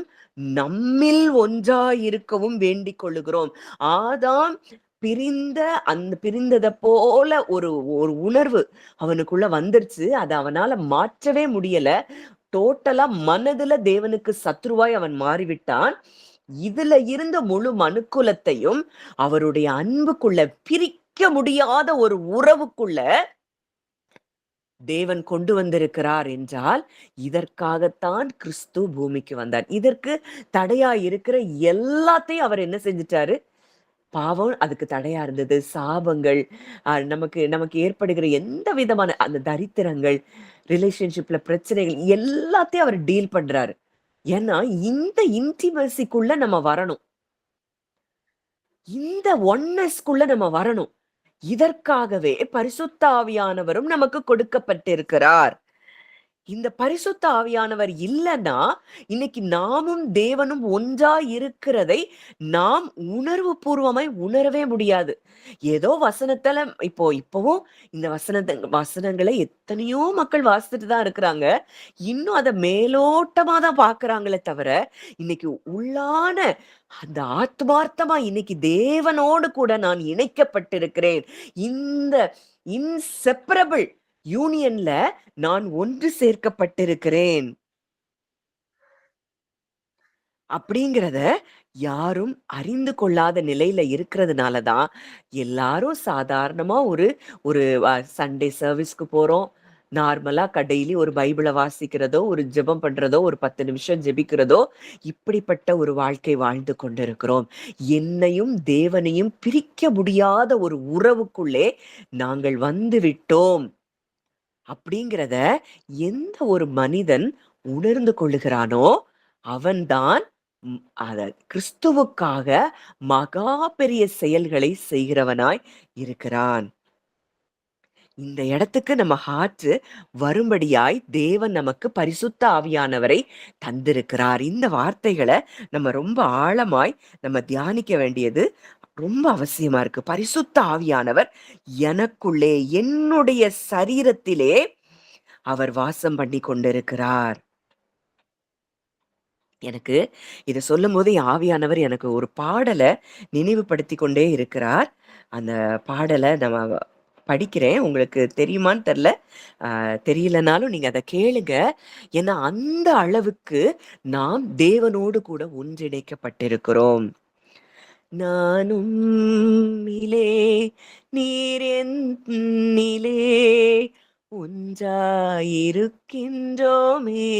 A: நம்மில் ஒன்றாயிருக்கவும் வேண்டிக் கொள்ளுகிறோம். ஆதாம் பிரிந்ததை போல ஒரு ஒரு உணர்வு அவனுக்குள்ள வந்துருச்சு. அதை அவனால மாற்றவே முடியல. டோட்டலா மனதுல தேவனுக்கு சத்ருவாய் அவன் மாறிவிட்டான். இதுல இருந்த முழு மனுக்குலத்தையும் அவருடைய அன்புக்குள்ள பிரிக்க முடியாத ஒரு உறவுக்குள்ள தேவன் கொண்டு வந்திருக்கிறார் என்றால், இதற்காகத்தான் கிறிஸ்து பூமிக்கு வந்தார். இதற்கு தடையா இருக்கிற எல்லாத்தையும் அவர் என்ன செஞ்சுட்டாரு? பாவம் அதுக்கு தடையா இருந்தது. சாபங்கள், நமக்கு நமக்கு ஏற்படுகிற எந்த விதமான அந்த தரித்திரங்கள், ரிலேஷன்ஷிப்ல பிரச்சனைகள் எல்லாத்தையும் அவர் டீல் பண்றாரு. ஏன்னா, இந்த இன்டிமசிக்குள்ள நம்ம வரணும். இந்த ஒன்னஸ்க்குள்ள நம்ம வரணும். இதற்காகவே பரிசுத்த ஆவியானவரும் நமக்கு கொடுக்கப்பட்டிருக்கிறார். இந்த பரிசுத்த ஆவியானவர் இல்லன்னா, இன்னைக்கு நாமும் தேவனும் ஒன்றாய் இருக்கிறதை நாம் உணர்வு பூர்வமாய் உணரவே முடியாது. ஏதோ வசனத்துல இப்பவும் இந்த வசனங்களை எத்தனையோ மக்கள் வாசிச்சுட்டு தான் இருக்கிறாங்க. இன்னும் அத மேலோட்டமா தான் பார்க்குறாங்களே தவிர, இன்னைக்கு உள்ளான அந்த ஆத்மார்த்தமா இன்னைக்கு தேவனோடு கூட நான் இணைக்கப்பட்டிருக்கிறேன். இந்த இன்செப்பரபிள் யூனியன்ல நான் ஒன்று சேர்க்கப்பட்டிருக்கிறேன். அப்படிங்கிறத யாரும் அறிந்து கொள்ளாத நிலையில இருக்கிறதுனால தான், எல்லாரும் சாதாரணமா ஒரு ஒரு சண்டே சர்வீஸ்க்கு போறோம். நார்மலா டெய்லி ஒரு பைபிள வாசிக்கிறதோ, ஒரு ஜெபம் பண்றதோ, ஒரு 10 நிமிஷம் ஜெபிக்கிறதோ, இப்படிப்பட்ட ஒரு வாழ்க்கை வாழ்ந்து கொண்டிருக்கிறோம். என்னையும் தேவனையும் பிரிக்க முடியாத ஒரு உறவுக்குள்ளே நாங்கள் வந்து விட்டோம். அப்படிங்கிறத எந்த ஒரு மனிதன் உணர்ந்து கொள்ளுகிறானோ, அவன்தான் அத கிறிஸ்துவுக்காக மகா பெரிய செயல்களை செய்கிறவனாய் இருக்கிறான். இந்த இடத்துக்கு நம்ம ஹார்ட் வரும்படியாய் தேவன் நமக்கு பரிசுத்த ஆவியானவரை தந்திருக்கிறார். இந்த வார்த்தைகளை நம்ம ரொம்ப ஆழமாய் நம்ம தியானிக்க வேண்டியது ரொம்ப அவசியமா இருக்கு. பரிசுத்த ஆவியானவர் எனக்குள்ளே, என்னுடைய சரீரத்திலே அவர் வாசம் பண்ணி கொண்டிருக்கிறார். எனக்கு இத சொல்லும்போது ஆவியானவர் எனக்கு ஒரு பாடல நினைவுபடுத்திக் கொண்டே இருக்கிறார். அந்த பாடல நம்ம படிக்கிறேன். உங்களுக்கு தெரியுமான்னு தெரியல. தெரியலனாலும் நீங்க அத கேளுங்க. ஏன்னா அந்த அளவுக்கு நாம் தேவனோடு கூட ஒன்றிணைக்கப்பட்டிருக்கிறோம். நான் உம்மிலே நீர் என்னிலே ஒன்றாயிருக்கின்றோமே.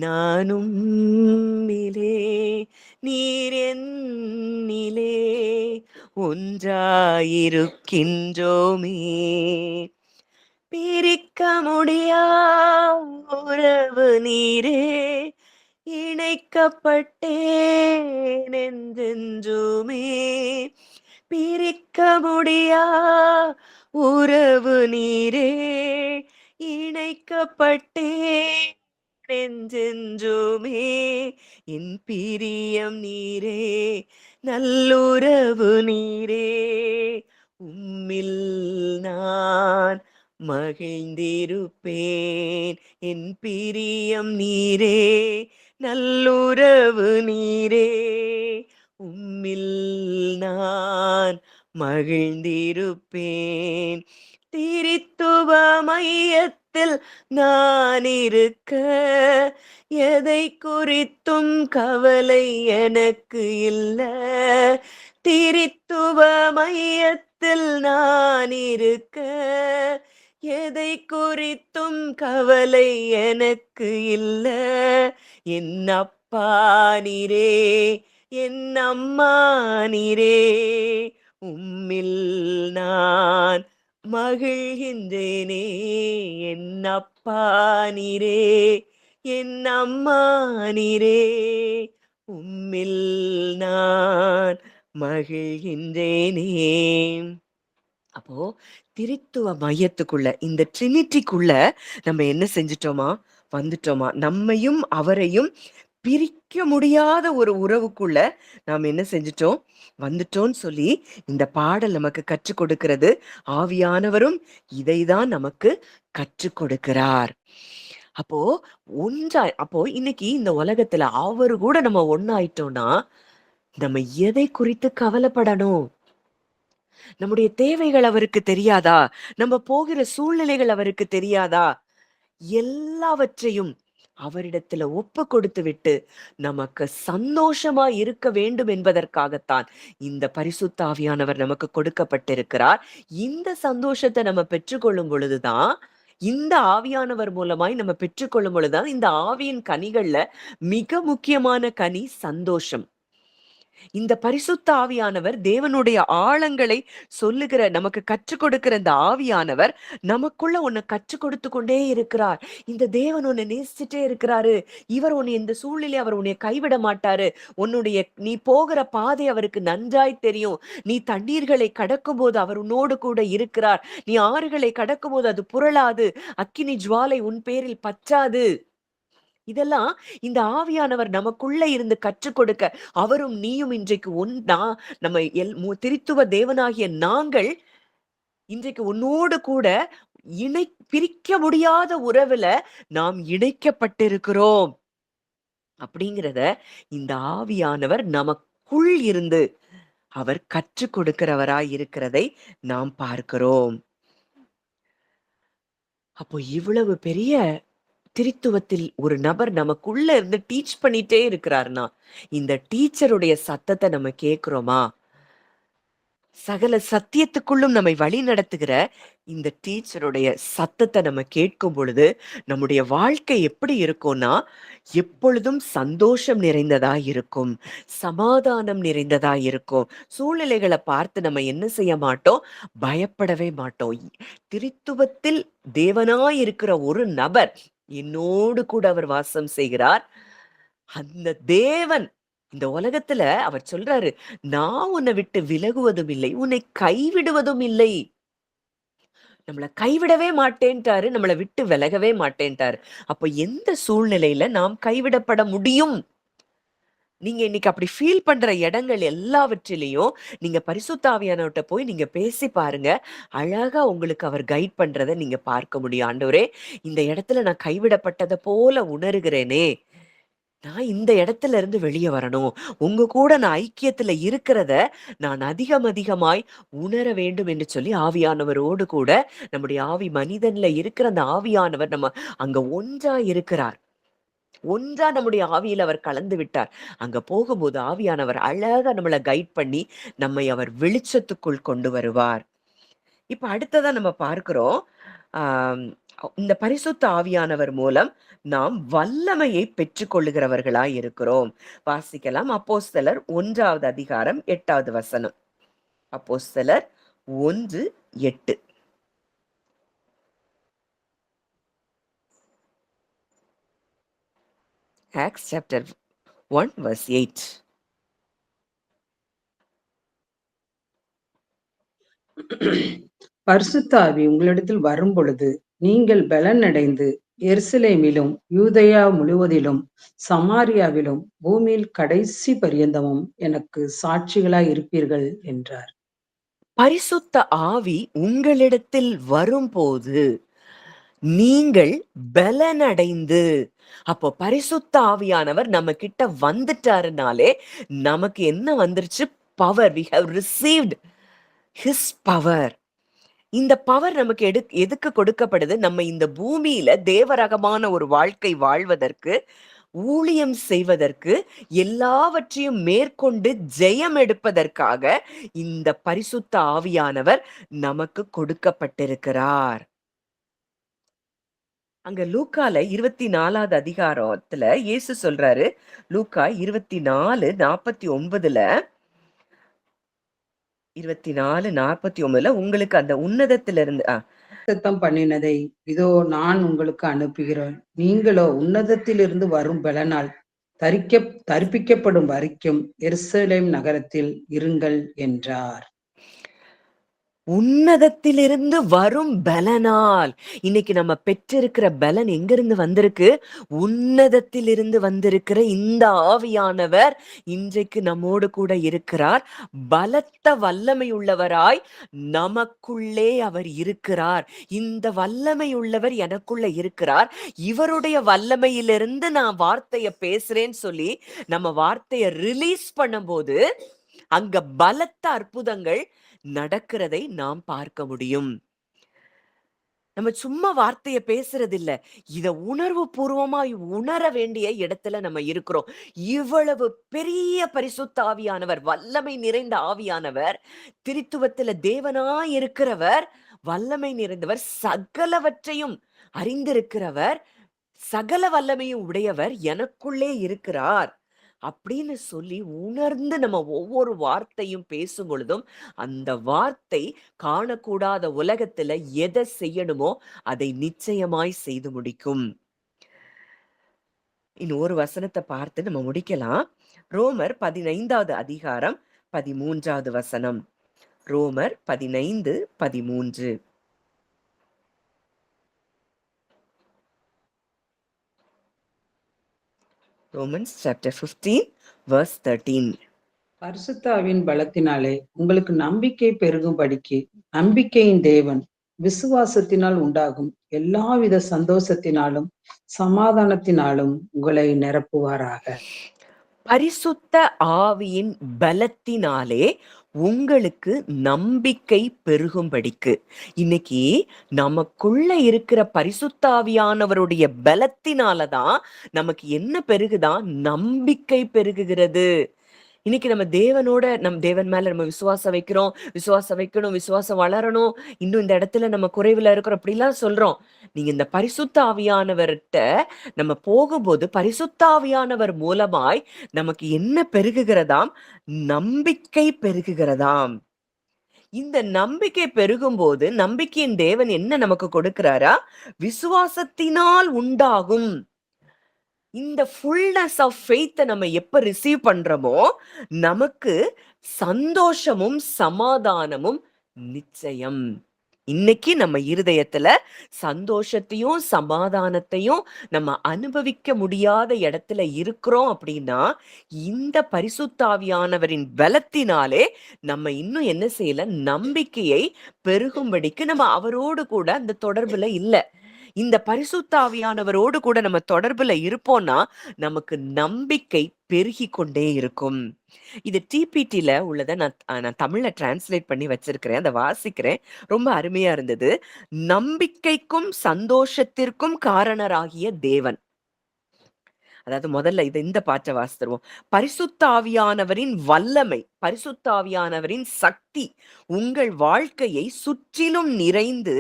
A: நான் உம்மிலே நீர் என்னிலே ஒன்றாயிருக்கின்றோமே. பிரிக்க முடியா உறவு நீரே, இணைக்கப்பட்டேன் என்றென்றுமே. பிரிக்க முடியா உறவு நீரே, இணைக்கப்பட்டேன் என்றென்றுமே. என் பிரியம் நீரே, நல்லுறவு நீரே, உம்மில் நான் மகிழ்ந்திருப்பேன். என் பிரியம் நீரே, நல்லுறவு நீரே, உம்மில் நான் மகிழ்ந்திருப்பேன். திரித்துவ மையத்தில் நான் இருக்க, எதை குறித்தும் கவலை எனக்கு இல்ல. திரித்துவ மையத்தில் நான் இருக்க, எதை குறித்தும் கவலை எனக்கு இல்ல. என் அப்பா நீரே, என் அம்மா நீரே, உம்மில் நான் மகிழ்கின்றேனே. என் அப்பா நீரே, என் அம்மா நீரே, உம்மில் நான் மகிழ்கின்றேனே. அப்போ திரித்துவ மையத்துக்குள்ள, இந்த ட்ரினிட்டிக்குள்ள நம்ம என்ன செஞ்சிட்டோமா? வந்துட்டோமா? நம்மையும் அவரையும் பிரிக்க முடியாத ஒரு உறவுக்குள்ள நாம் என்ன செஞ்சிட்டோம்? வந்துட்டோம்னு சொல்லி இந்த பாடல் நமக்கு கற்றுக் கொடுக்கிறது. ஆவியானவரும் இதைதான் நமக்கு கற்றுக் கொடுக்கிறார். அப்போ அப்போ இன்னைக்கு இந்த உலகத்துல அவரு கூட நம்ம ஒண்ணாயிட்டோம்னா, நம்ம எதை குறித்து கவலைப்படணும்? நம்முடைய தேவைகள் அவருக்கு தெரியாதா? நம்ம போகிற சூழ்நிலைகள் அவருக்கு தெரியாதா? எல்லாவற்றையும் அவரிடத்துல ஒப்பு கொடுத்து விட்டு நமக்கு சந்தோஷமா இருக்க வேண்டும் என்பதற்காகத்தான் இந்த பரிசுத்த ஆவியானவர் நமக்கு கொடுக்கப்பட்டிருக்கிறார். இந்த சந்தோஷத்தை நம்ம பெற்றுக்கொள்ளும் பொழுதுதான், இந்த ஆவியானவர் மூலமாய் நம்ம பெற்றுக்கொள்ளும் பொழுதுதான் இந்த ஆவியின் கனிகள்ல மிக முக்கியமான கனி சந்தோஷம். இந்த பரிசுத்த ஆவியானவர் தேவனுடைய ஆழங்களை சொல்லுகிற, நமக்கு கற்றுக் கொடுக்கிற இந்த ஆவியானவர் நமக்குள்ள உன்னை கற்றுக் கொடுத்து கொண்டே இருக்கிறார். இந்த தேவன் உன்னை நேசிச்சுட்டே இருக்கிறாரு. இவர் உன்னை இந்த சூழ்நிலை அவர் உன்னை கைவிட மாட்டாரு. உன்னுடைய நீ போகிற பாதை அவருக்கு நன்றாய் தெரியும். நீ தண்ணீர்களை கடக்கும் போது அவர் உன்னோடு கூட இருக்கிறார். நீ ஆறுகளை கடக்கும் போது அது புரளாது. அக்கினி ஜுவாலை உன் பேரில் பற்றாது. இதெல்லாம் இந்த ஆவியானவர் நமக்குள்ள இருந்து கற்றுக் கொடுக்க, அவரும் நீயும் இன்றைக்கு ஒன்னா, நம்ம திரித்துவ தேவனாகிய நாங்கள் இன்றைக்கு உன்னோடு கூட பிரிக்க முடியாத உறவுல நாம் இணைக்கப்பட்டிருக்கிறோம் அப்படிங்கிறத இந்த ஆவியானவர் நமக்குள் இருந்து அவர் கற்றுக் கொடுக்கிறவராய் இருக்கிறதை நாம் பார்க்கிறோம். அப்போ இவ்வளவு பெரிய திரித்துவத்தில் ஒரு நபர் நமக்குள்ள இருந்து டீச் பண்ணிட்டே இருக்கிறாருன்னா, இந்த டீச்சருடைய சத்தத்தை நம்ம கேட்கிறோமா? சகல சத்தியத்துக்குள்ளும் நம்மை வழி நடத்துகிற இந்த டீச்சருடைய சத்தத்தை நம்ம கேட்கும் பொழுது நம்முடைய வாழ்க்கை எப்படி இருக்கும்னா, எப்பொழுதும் சந்தோஷம் நிறைந்ததா இருக்கும், சமாதானம் நிறைந்ததா இருக்கும். சூழ்நிலைகளை பார்த்து நம்ம என்ன செய்ய மாட்டோம்? பயப்படவே மாட்டோம். திரித்துவத்தில் தேவனாய் இருக்கிற ஒரு நபர் என்னோடு கூட அவர் வாசம் செய்கிறார். அந்த தேவன் இந்த உலகத்துல அவர் சொல்றாரு, நான் உன்னை விட்டு விலகுவதும் இல்லை, உன்னை கைவிடுவதும் இல்லை. நம்மளை கைவிடவே மாட்டேன்ட்டாரு, நம்மளை விட்டு விலகவே மாட்டேன்ட்டாரு. அப்ப எந்த சூழ்நிலையில நாம் கைவிடப்பட முடியும்? நீங்க இன்னைக்கு அப்படி ஃபீல் பண்ற இடங்கள் எல்லாவற்றிலையும் நீங்க பரிசுத்த ஆவியானவர்ட்ட போய் நீங்க பேசி பாருங்க. அழகா உங்களுக்கு அவர் கைட் பண்றதை நீங்க பார்க்க முடியும். ஆண்டவரே, இந்த இடத்துல நான் கைவிடப்பட்டதை போல உணர்கிறேனே, நான் இந்த இடத்துல இருந்து வெளியே வரணும். உங்க கூட நான் ஐக்கியத்துல இருக்கிறத நான் அதிகமாய் உணர வேண்டும் என்று சொல்லி ஆவியானவரோடு கூட நம்முடைய ஆவி மனிதன்ல இருக்கிற அந்த ஆவியானவர் நம்ம அங்க ஒன்றா இருக்கிறார். ஒன்றா நம்முடைய ஆவியில் அவர் கலந்து விட்டார். அங்க போகும்போது ஆவியானவர் அழகா நம்மளை கைட் பண்ணி நம்மை அவர் வெளிச்சத்துக்குள் கொண்டு வருவார். இப்ப அடுத்ததா நம்ம பார்க்கிறோம், ஆஹ் இந்த பரிசுத்த ஆவியானவர் மூலம் நாம் வல்லமையை பெற்றுக் கொள்ளுகிறவர்களாய் இருக்கிறோம். வாசிக்கலாம். அப்போஸ்தலர் 1வது அதிகாரம் 8வது வசனம். அப்போஸ்தலர் 1:8. Acts chapter 1 verse 8.
B: பரிசுத்த ஆவி உங்களிடத்தில் வரும் பொழுது நீங்கள் பலன் அடைந்து எருசலேமிலும் யூதேயா முழுவதிலும் சமாரியாவிலும் பூமியில் கடைசி பரியந்தமும் எனக்கு சாட்சிகளாய் இருப்பீர்கள் என்றார்.
A: பரிசுத்த ஆவி உங்களிடத்தில் வரும்போது நீங்கள் பலனடைந்து, அப்போ பரிசுத்த ஆவியானவர் நம்ம கிட்ட வந்துட்டாருனாலே நமக்கு என்ன வந்துருச்சு? Power. we have received his power. இந்த பவர் நமக்கு எதுக்கு கொடுக்கப்படுது? நம்ம இந்த பூமியில தேவரகமான ஒரு வாழ்க்கை வாழ்வதற்கு, ஊழியம் செய்வதற்கு, எல்லாவற்றையும் மேற்கொண்டு ஜெயம் எடுப்பதற்காக இந்த பரிசுத்த ஆவியானவர் நமக்கு கொடுக்கப்பட்டிருக்கிறார். அங்க லூக்கால 24வது அதிகாரத்துல இயேசு சொல்றாரு, லூக்கா 24:49ல 24:49 உங்களுக்கு அந்த உன்னதத்திலிருந்து
B: வாக்குத்தத்தம் பண்ணினதை இதோ நான் உங்களுக்கு அனுப்புகிறேன். நீங்களோ உன்னதத்திலிருந்து வரும் பலனால் தரிப்பிக்கப்படும் வரைக்கும் எருசலேம் நகரத்தில் இருங்கள் என்றார்.
A: உன்னதத்திலிருந்து வரும் பலனால். இன்னைக்கு நம்ம பெற்றிருக்கிற பலன் எங்கிருந்து வந்திருக்கு? உன்னதத்திலிருந்து வந்திருக்கிற இந்த ஆவியானவர் இன்றைக்கு நம்மோடு கூட இருக்கிறார். பலத்த வல்லமை உள்ளவராய் நமக்குள்ளே அவர் இருக்கிறார். இந்த வல்லமை உள்ளவர் எனக்குள்ள இருக்கிறார். இவருடைய வல்லமையிலிருந்து நான் வார்த்தைய பேசுறேன்னு சொல்லி நம்ம வார்த்தைய ரிலீஸ் பண்ணும்போது அங்க பலத்த அற்புதங்கள் நடக்கிறதை நாம் பார்க்க முடியும். நம்ம சும்மா வார்த்தைய பேசுறது இல்ல. இத உணர்வு பூர்வமாய் உணர வேண்டிய இடத்துல நம்ம இருக்கிறோம். இவ்வளவு பெரிய பரிசுத்த ஆவியானவர், வல்லமை நிறைந்த ஆவியானவர், திரித்துவத்தில தேவனாய் இருக்கிறவர், வல்லமை நிறைந்தவர், சகலவற்றையும் அறிந்திருக்கிறவர், சகல வல்லமையும் உடையவர் எனக்குள்ளே இருக்கிறார். அப்படின்னு சொல்லி உணர்ந்து நம்ம ஒவ்வொரு வார்த்தையும் பேசும் பொழுதும், அந்த வார்த்தை காணக்கூடாத உலகத்துல எதை செய்யணுமோ அதை நிச்சயமாய் செய்து முடிக்கும். இன்னும் ஒரு வசனத்தை பார்த்து நம்ம முடிக்கலாம். ரோமர் 15வது அதிகாரம் 13வது வசனம். ரோமர் 15:13. Romans chapter 15 verse 13.
B: பரிசுத்தாவின் பலத்தினாலே உங்களுக்கு நம்பிக்கை பெருகும்படிக்கு நம்பிக்கையின் தேவன் விசுவாசத்தினால் உண்டாகும் எல்லாவித சந்தோஷத்தினாலும் சமாதானத்தினாலும் உங்களை நிரப்புவாராக.
A: பரிசுத்த ஆவியின் பலத்தினாலே உங்களுக்கு நம்பிக்கை பெருகும்படிக்கு. இன்னைக்கு நமக்குள்ள இருக்கிற பரிசுத்தாவியானவருடைய பலத்தினாலதான் நமக்கு என்ன பெருகுதான்? நம்பிக்கை பெருகுகிறது. இன்னைக்கு நம்ம தேவனோட தேவன் மேல நம்ம விசுவாசம் வைக்கிறோம், விசுவாசம் வைக்கணும், விசுவாசம் வளரணும், இன்னும் இந்த இடத்துல நம்ம குறைவுல இருக்கிறோம் அப்படிலாம் சொல்றோம். நீங்க இந்த பரிசுத்த ஆவியானவர்கிட்ட நம்ம போகும்போது பரிசுத்த ஆவியானவர் மூலமாய் நமக்கு என்ன பெருகுகிறதாம்? நம்பிக்கை பெருகுகிறதாம். இந்த நம்பிக்கை பெருகும்போது நம்பிக்கையின் தேவன் என்ன நமக்கு கொடுக்கிறாரா? விசுவாசத்தினால் உண்டாகும் இந்த ஃபுல்னஸ் ஆஃப் ஃபெய்த்தை நம்ம எப்ப ரிசீவ் பண்றோமோ நமக்கு சந்தோஷமும் சமாதானமும் நிச்சயம். இன்னைக்கு நம்ம இருதயத்துல சந்தோஷத்தையும் சமாதானத்தையும் நம்ம அனுபவிக்க முடியாத இடத்துல இருக்கிறோம் அப்படின்னா இந்த பரிசுத்தாவியானவரின் பலத்தினாலே நம்ம இன்னும் என்ன செய்யல? நம்பிக்கையை பெருகும்படிக்கு நம்ம அவரோடு கூட அந்த தொடர்புல இல்லை. இந்த பரிசுத்தாவியானவரோடு கூட நம்ம தொடர்புல இருப்போம்னா நமக்கு நம்பிக்கை பெருகி கொண்டே இருக்கும். இது டிபிடில உள்ளதை நான் தமிழ்ல டிரான்ஸ்லேட் பண்ணி வச்சிருக்கிறேன், அதை வாசிக்கிறேன். ரொம்ப அருமையா இருந்தது. நம்பிக்கைக்கும் சந்தோஷத்திற்கும் காரணராகிய தேவன். அதாவது முதல்ல இந்த பாட்டை வாசித்துருவோம். பரிசுத்தாவியானவரின் வல்லமை, பரிசுத்தாவியானவரின் சக்தி உங்கள் வாழ்க்கையை சுற்றிலும் நிறைந்து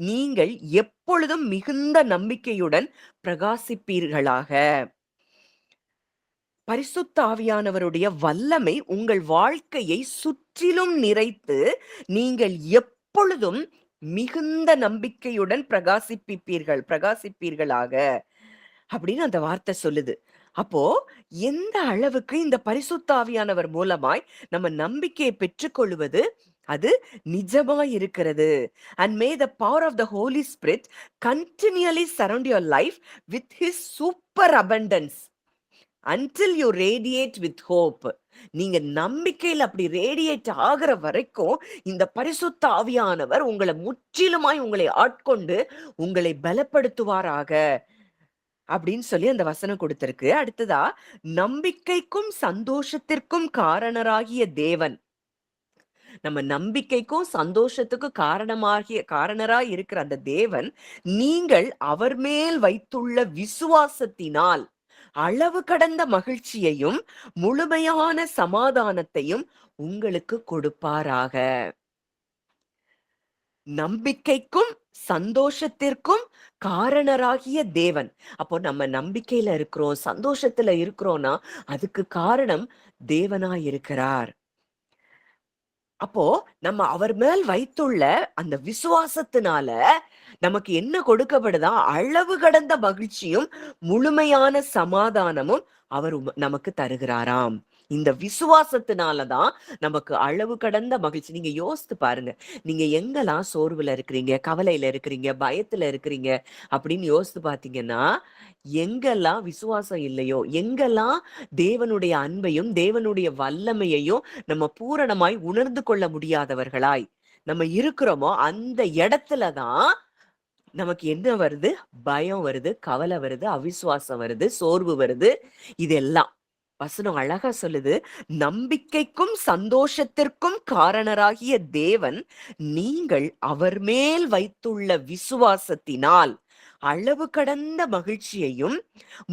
A: நீங்கள் எப்பொழுதும் மிகுந்த நம்பிக்கையுடன் பிரகாசிப்பீர்களாக. பரிசுத்தாவியானவருடைய வல்லமை உங்கள் வாழ்க்கையை சுற்றிலும் நிறைத்து நீங்கள் எப்பொழுதும் மிகுந்த நம்பிக்கையுடன் பிரகாசிப்பீர்களாக அப்படின்னு அந்த வார்த்தை சொல்லுது. அப்போ எந்த அளவுக்கு இந்த பரிசுத்தாவியானவர் மூலமாய் நம்ம நம்பிக்கையை பெற்றுக்கொள்வது அது நிஜமாய் இருக்கிறது. And may the power of the Holy Spirit continually surround your life with his super abundance until you radiate with hope. நீங்க நம்பிக்கையில் அப்படி ரேடியேட் ஆகிற வரைக்கும் இந்த பரிசுத்த ஆவியானவர் உங்களை முற்றிலுமாய் உங்களை ஆட்கொண்டு உங்களை பலப்படுத்துவாராக அப்படின்னு சொல்லி அந்த வசனம் கொடுத்திருக்கு. அடுத்ததா, நம்பிக்கைக்கும் சந்தோஷத்திற்கும் காரணராகிய தேவன். நம்ம நம்பிக்கைக்கும் சந்தோஷத்துக்கும் காரணராய் இருக்கிற அந்த தேவன் நீங்கள் அவர் மேல் வைத்துள்ள விசுவாசத்தினால் அளவு கடந்த மகிழ்ச்சியையும் முழுமையான சமாதானத்தையும் உங்களுக்கு கொடுப்பாராக. நம்பிக்கைக்கும் சந்தோஷத்திற்கும் காரணராகிய தேவன். அப்போ நம்ம நம்பிக்கையில இருக்கிறோம், சந்தோஷத்துல இருக்கிறோம்னா அதுக்கு காரணம் தேவனாய் இருக்கிறார். அப்போ நம்ம அவர் மேல் வைத்துள்ள அந்த விசுவாசத்தினால நமக்கு என்ன கொடுக்கப்படுதா? அளவு கடந்த மகிழ்ச்சியும் முழுமையான சமாதானமும் அவர் நமக்கு தருகிறாராம். இந்த விசுவாசத்தினாலதான் நமக்கு அளவு கடந்த மகிழ்ச்சி. நீங்க யோசித்து பாருங்க, நீங்க எங்கெல்லாம் சோர்வுல இருக்கிறீங்க, கவலையில இருக்கிறீங்க, பயத்துல இருக்கிறீங்க அப்படின்னு யோசித்து பாத்தீங்கன்னா எங்கெல்லாம் விசுவாசம் இல்லையோ, எங்கெல்லாம் தேவனுடைய அன்பையும் தேவனுடைய வல்லமையையும் நம்ம பூரணமாய் உணர்ந்து கொள்ள முடியாதவர்களாய் நம்ம இருக்கிறோமோ அந்த இடத்துலதான் நமக்கு என்ன வருது? பயம் வருது, கவலை வருது, அவிசுவாசம் வருது, சோர்வு வருது. இதெல்லாம் வசனம் அழகா சொல்லுது, நம்பிக்கைக்கும் சந்தோஷத்திற்கும் காரணராகிய தேவன் நீங்கள் அவர் மேல் வைத்துள்ள விசுவாசத்தினால் அளவு கடந்த மகிழ்ச்சியையும்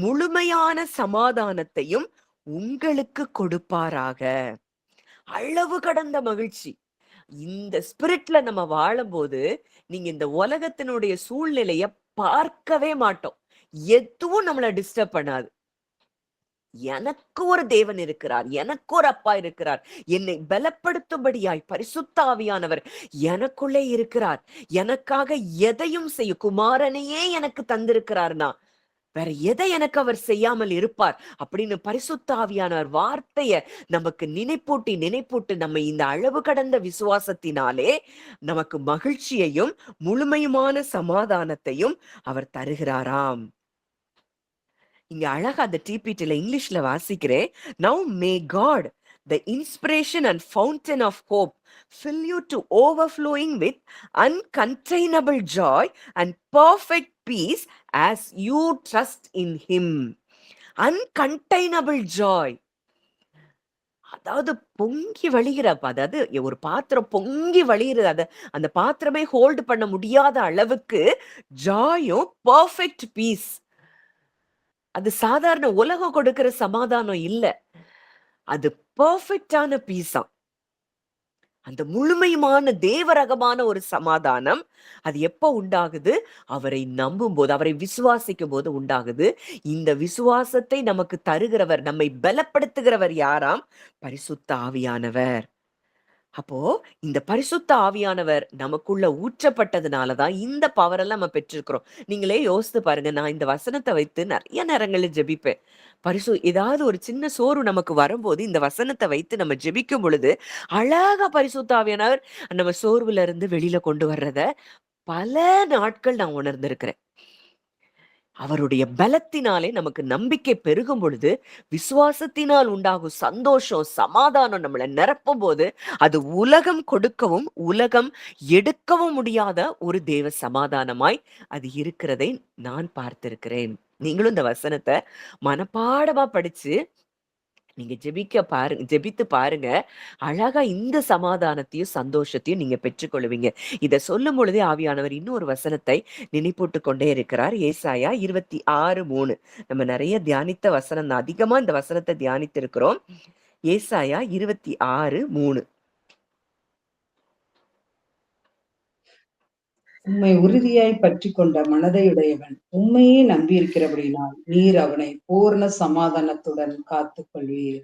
A: முழுமையான சமாதானத்தையும் உங்களுக்கு கொடுப்பாராக. அளவு கடந்த மகிழ்ச்சி. இந்த ஸ்பிரிட்ல நம்ம வாழும்போது நீங்க இந்த உலகத்தினுடைய சூழ்நிலைய பார்க்கவே மாட்டோம். எதுவும் நம்மள டிஸ்டர்ப் பண்ணாது. எனக்கு ஒரு தேவன் இருக்கிறார், எனக்கு ஒரு அப்பா இருக்கிறார், என்னை பலப்படுத்தும்படியாய் பரிசுத்த ஆவியானவர் எனக்குள்ளே இருக்கிறார், எனக்காக எதையும் செய்ய குமாரனையே எனக்கு தந்திருக்கிறார்னா வேற எதை எனக்கு அவர் செய்யாமல் இருப்பார் அப்படின்னு பரிசுத்த ஆவியானவர் வார்த்தைய நமக்கு நினைப்பூட்டி நம்ம இந்த அளவு கடந்த விசுவாசத்தினாலே நமக்கு மகிழ்ச்சியையும் முழுமையுமான சமாதானத்தையும் அவர் தருகிறாராம். இங்க அழகா அந்த டிபிடில இங்கிலீஷ்ல வாசிக்கிறேன். Now may God, the inspiration and fountain of hope, fill you to overflowing with uncontainable joy and perfect peace as you trust in him. Uncontainable joy. அதாவது பொங்கி வழிகிறப்ப, அதாவது ஒரு பாத்திரம் பொங்கி வழிகிறது, அத அந்த பாத்திரமே ஹோல்டு பண்ண முடியாத அளவுக்கு ஜாயும் பர்ஃபெக்ட் பீஸ். அது சாதாரண உலகம் கொடுக்கிற சமாதானம் இல்ல, அது பெர்ஃபெக்ட்டான பீஸா. அந்த முழுமையுமான தேவரகமான ஒரு சமாதானம் அது எப்ப உண்டாகுது? அவரை நம்பும் போது, அவரை விசுவாசிக்கும் போது உண்டாகுது. இந்த விசுவாசத்தை நமக்கு தருகிறவர், நம்மை பலப்படுத்துகிறவர் யாராம்? பரிசுத்த ஆவியானவர். அப்போ இந்த பரிசுத்த ஆவியானவர் நமக்குள்ள ஊற்றப்பட்டதுனாலதான் இந்த பவர் எல்லாம் நம்ம பெற்றிருக்கிறோம். நீங்களே யோசித்து பாருங்க. நான் இந்த வசனத்தை வைத்து நிறைய நேரங்களில் ஜெபிப்பேன். ஏதாவது ஒரு சின்ன சோர்வு நமக்கு வரும்போது இந்த வசனத்தை வைத்து நம்ம ஜெபிக்கும் பொழுது அழகா பரிசுத்த ஆவியானவர் நம்ம சோர்வுல இருந்து வெளியில கொண்டு வர்றத பல நாட்கள் நான் உணர்ந்திருக்கிறேன். அவருடைய பலத்தினாலே நமக்கு நம்பிக்கை பெருகும் பொழுது விசுவாசத்தினால் உண்டாகும் சந்தோஷம், சமாதானம் நம்மளை நிரப்பும் போது அது உலகம் கொடுக்கவும் உலகம் எடுக்கவும் முடியாத ஒரு தேவ சமாதானமாய் அது இருக்கிறதை நான் பார்த்திருக்கிறேன். நீங்களும் இந்த வசனத்தை மனப்பாடமா படிச்சு நீங்க ஜெபித்து பாருங்க. அழகா இந்த சமாதானத்தையும் சந்தோஷத்தையும் நீங்க பெற்றுக்கொள்வீங்க. இத சொல்லும் பொழுதே ஆவியானவர் இன்னொரு வசனத்தை நினைப்பூட்டு கொண்டே இருக்கிறார். ஏசாயா 26:3. நம்ம நிறைய தியானித்த வசனம் தான். அதிகமா இந்த வசனத்தை தியானித்து இருக்கிறோம். ஏசாயா 26:3.
B: உம்மை உறுதியாய் பற்றி கொண்ட மனதையுடையவன் உம்மையே நம்பியிருக்கிறபடினால் நீர் அவனை பூர்ண சமாதானத்துடன் காத்துக் கொள்வீர்.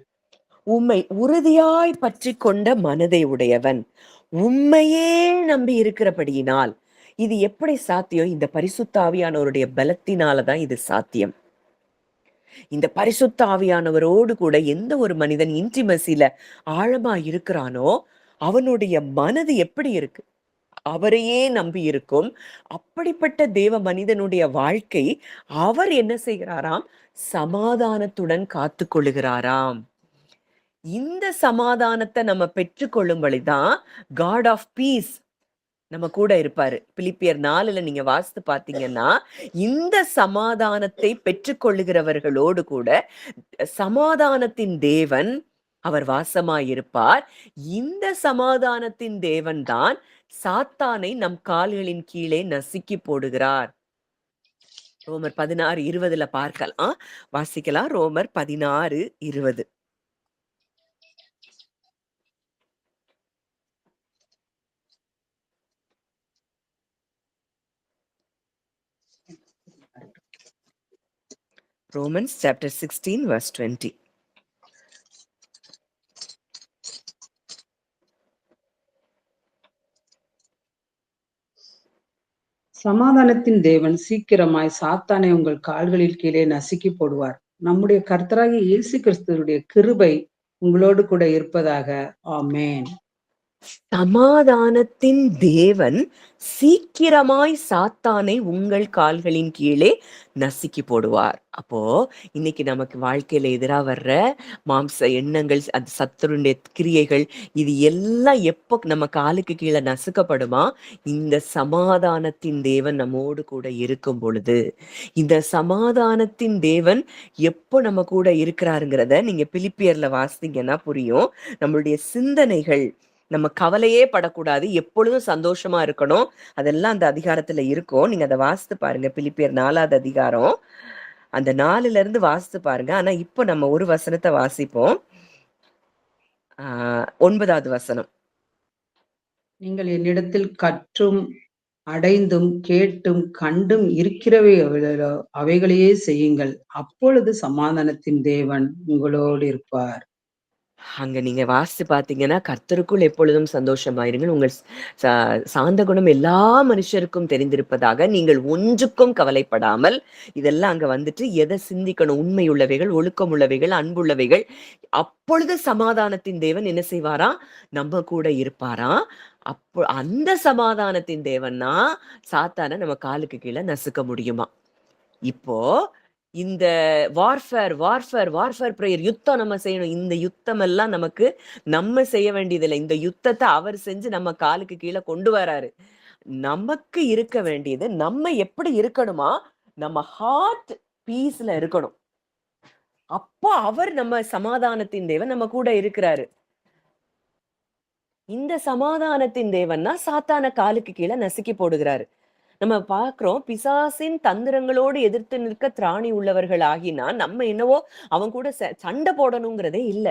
A: உம்மை உறுதியாய் பற்றி கொண்ட மனதை உடையவன் உண்மையே நம்பி இருக்கிறபடியினால். இது எப்படி சாத்தியம்? இந்த பரிசுத்த ஆவியானவருடைய பலத்தினாலதான் இது சாத்தியம். இந்த பரிசுத்த ஆவியானவரோடு கூட எந்த ஒரு மனிதன் இன்டிமசில ஆழமா இருக்கிறானோ அவனுடைய மனது எப்படி இருக்கு? அவரையே நம்பி இருக்கும். அப்படிப்பட்ட தேவ மனிதனுடைய வாழ்க்கை அவர் என்ன செய்கிறாராம்? சமாதானத்துடன் காத்து கொள்ளுகிறாராம். இந்த சமாதானத்தை நம்ம பெற்றுக்கொள்ளும் வழிதான் காட் ஆஃப் பீஸ் நம்ம கூட இருப்பாரு. பிலிப்பியர் 4ல நீங்க வாசித்து பாத்தீங்கன்னா இந்த சமாதானத்தை பெற்றுக்கொள்ளுகிறவர்களோடு கூட சமாதானத்தின் தேவன் அவர் வாசமாயிருப்பார். இந்த சமாதானத்தின் தேவன் தான் சாத்தானை நம் கால்களின் கீழே நசுக்கி போடுகிறார். ரோமர் 16:20 பார்க்கலாம், வாசிக்கலாம். ரோமர் 16:20. Romans chapter 16 verse 20.
B: சமாதானத்தின் தேவன் சீக்கிரமாய் சாத்தானை உங்கள் கால்களில் கீழே நசுக்கி போடுவார். நம்முடைய கர்த்தராகிய இயேசு கிறிஸ்துவுடைய கிருபை உங்களோடு கூட இருப்பதாக. ஆமென்.
A: சமாதானத்தின் தேவன் சீக்கிரமாய் சாத்தானை உங்கள் கால்களின் கீழே நசுக்கி போடுவார். அப்போ இன்னைக்கு நமக்கு வாழ்க்கையில எதிரா வர்ற மாம்ச எண்ணங்கள், அது சத்துருடைய கிரியைகள், இது எல்லாம் எப்போ நம்ம காலுக்கு கீழே நசுக்கப்படுமா? இந்த சமாதானத்தின் தேவன் நம்மோடு கூட இருக்கும் பொழுது. இந்த சமாதானத்தின் தேவன் எப்போ நம்ம கூட இருக்கிறாருங்கிறத நீங்க பிலிப்பியர்ல வாசித்தீங்கன்னா புரியும். நம்மளுடைய சிந்தனைகள், நம்ம கவலையே படக்கூடாது, எப்பொழுதும் சந்தோஷமா இருக்கணும். அதெல்லாம் அந்த அதிகாரத்துல இருக்கும். நீங்க அதை வாசித்து பாருங்க. பிலிப்பியர் 4வது அதிகாரம், அந்த 4ல இருந்து வாசித்து பாருங்க. ஆனா இப்போ நம்ம ஒரு வசனத்தை வாசிப்போம். 9வது வசனம்.
B: நீங்கள் என்னிடத்தில் கற்றும் அடைந்தும் கேட்டும் கண்டும் இருக்கிறவைகளோ அவைகளையே செய்யுங்கள். அப்பொழுது சமாதானத்தின் தேவன் உங்களோடு இருப்பார்.
A: அங்க நீங்க வாசிச்சு பார்த்தீங்கன்னா, கர்த்தருக்குள் எப்பொழுதும் சந்தோஷமாயிருங்கள். உங்கள் சாந்த குணம் எல்லா மனுஷருக்கும் தெரிந்திருப்பதாக, நீங்கள் ஒன்றுக்கும் கவலைப்படாமல், இதெல்லாம் அங்க வந்துட்டு எதை சிந்திக்கணும்? உண்மை உள்ளவைகள், ஒழுக்கம் உள்ளவைகள், அன்புள்ளவைகள். அப்பொழுது சமாதானத்தின் தேவன் என்ன செய்வாராம்? நம்ம கூட இருப்பாராம். அப்போ அந்த சமாதானத்தின் தேவன்னா சாத்தான நம்ம காலுக்கு கீழே நசுக்க முடியுமா? இப்போ இந்த வார்ஃபேர் பிரேயர், யுத்தம் நம்ம செய்யணும். இந்த யுத்தம் எல்லாம் நமக்கு நம்ம செய்ய வேண்டியதில்லை. இந்த யுத்தத்தை அவர் செஞ்சு நம்ம காலுக்கு கீழே கொண்டு வராரு. நமக்கு இருக்க வேண்டியது, நம்ம எப்படி இருக்கணுமா? நம்ம ஹார்ட் பீஸ்ல இருக்கணும். அப்போ அவர் நம்ம சமாதானத்தின் தேவன் நம்ம கூட இருக்கிறாரு. இந்த சமாதானத்தின் தேவன்னா சாத்தான காலுக்கு கீழே நசுக்கி போடுகிறாரு. நம்ம பார்க்கிறோம், பிசாசின் தந்திரங்களோடு எதிர்த்து நிற்க திராணி உள்ளவர்கள் ஆகினா நம்ம என்னவோ அவன் கூட சண்டை போடணுங்கிறதே இல்ல.